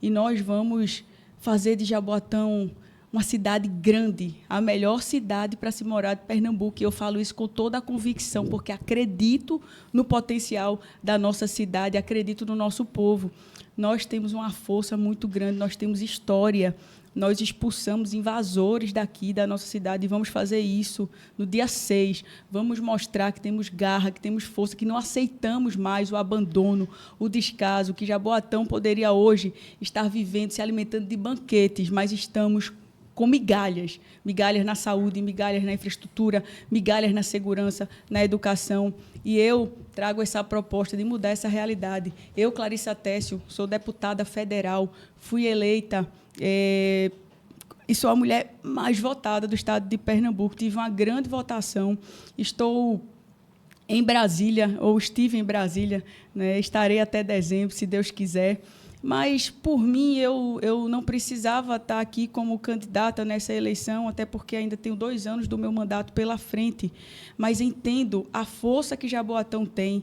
Speaker 2: e nós vamos fazer de Jaboatão uma cidade grande, a melhor cidade para se morar de Pernambuco. E eu falo isso com toda a convicção, porque acredito no potencial da nossa cidade, acredito no nosso povo. Nós temos uma força muito grande, nós temos história, nós expulsamos invasores daqui da nossa cidade e vamos fazer isso no dia 6. Vamos mostrar que temos garra, que temos força, que não aceitamos mais o abandono, o descaso, que Jaboatão poderia hoje estar vivendo, se alimentando de banquetes, mas estamos com migalhas. Migalhas na saúde, migalhas na infraestrutura, migalhas na segurança, na educação. E eu trago essa proposta de mudar essa realidade. Eu, Clarissa Técio, sou deputada federal, fui eleita e sou a mulher mais votada do estado de Pernambuco. Tive uma grande votação. Estou em Brasília, ou estive em Brasília, né? Estarei até dezembro, se Deus quiser. Mas, por mim, eu não precisava estar aqui como candidata nessa eleição, até porque ainda tenho 2 anos do meu mandato pela frente. Mas entendo a força que Jaboatão tem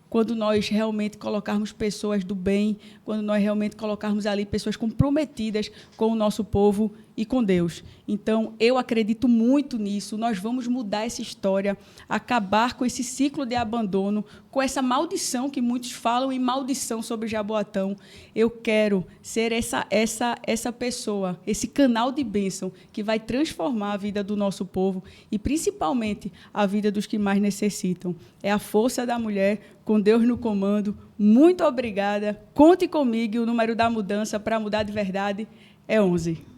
Speaker 2: quando nós realmente colocarmos pessoas do bem, quando nós realmente colocarmos ali pessoas comprometidas com o nosso povo e com Deus. Então, eu acredito muito nisso. Nós vamos mudar essa história, acabar com esse ciclo de abandono, com essa maldição que muitos falam em maldição sobre Jaboatão. Eu quero ser essa pessoa, esse canal de bênção que vai transformar a vida do nosso povo e, principalmente, a vida dos que mais necessitam. É a força da mulher, com Deus no comando. Muito obrigada. Conte comigo. O número da mudança para mudar de verdade é 11.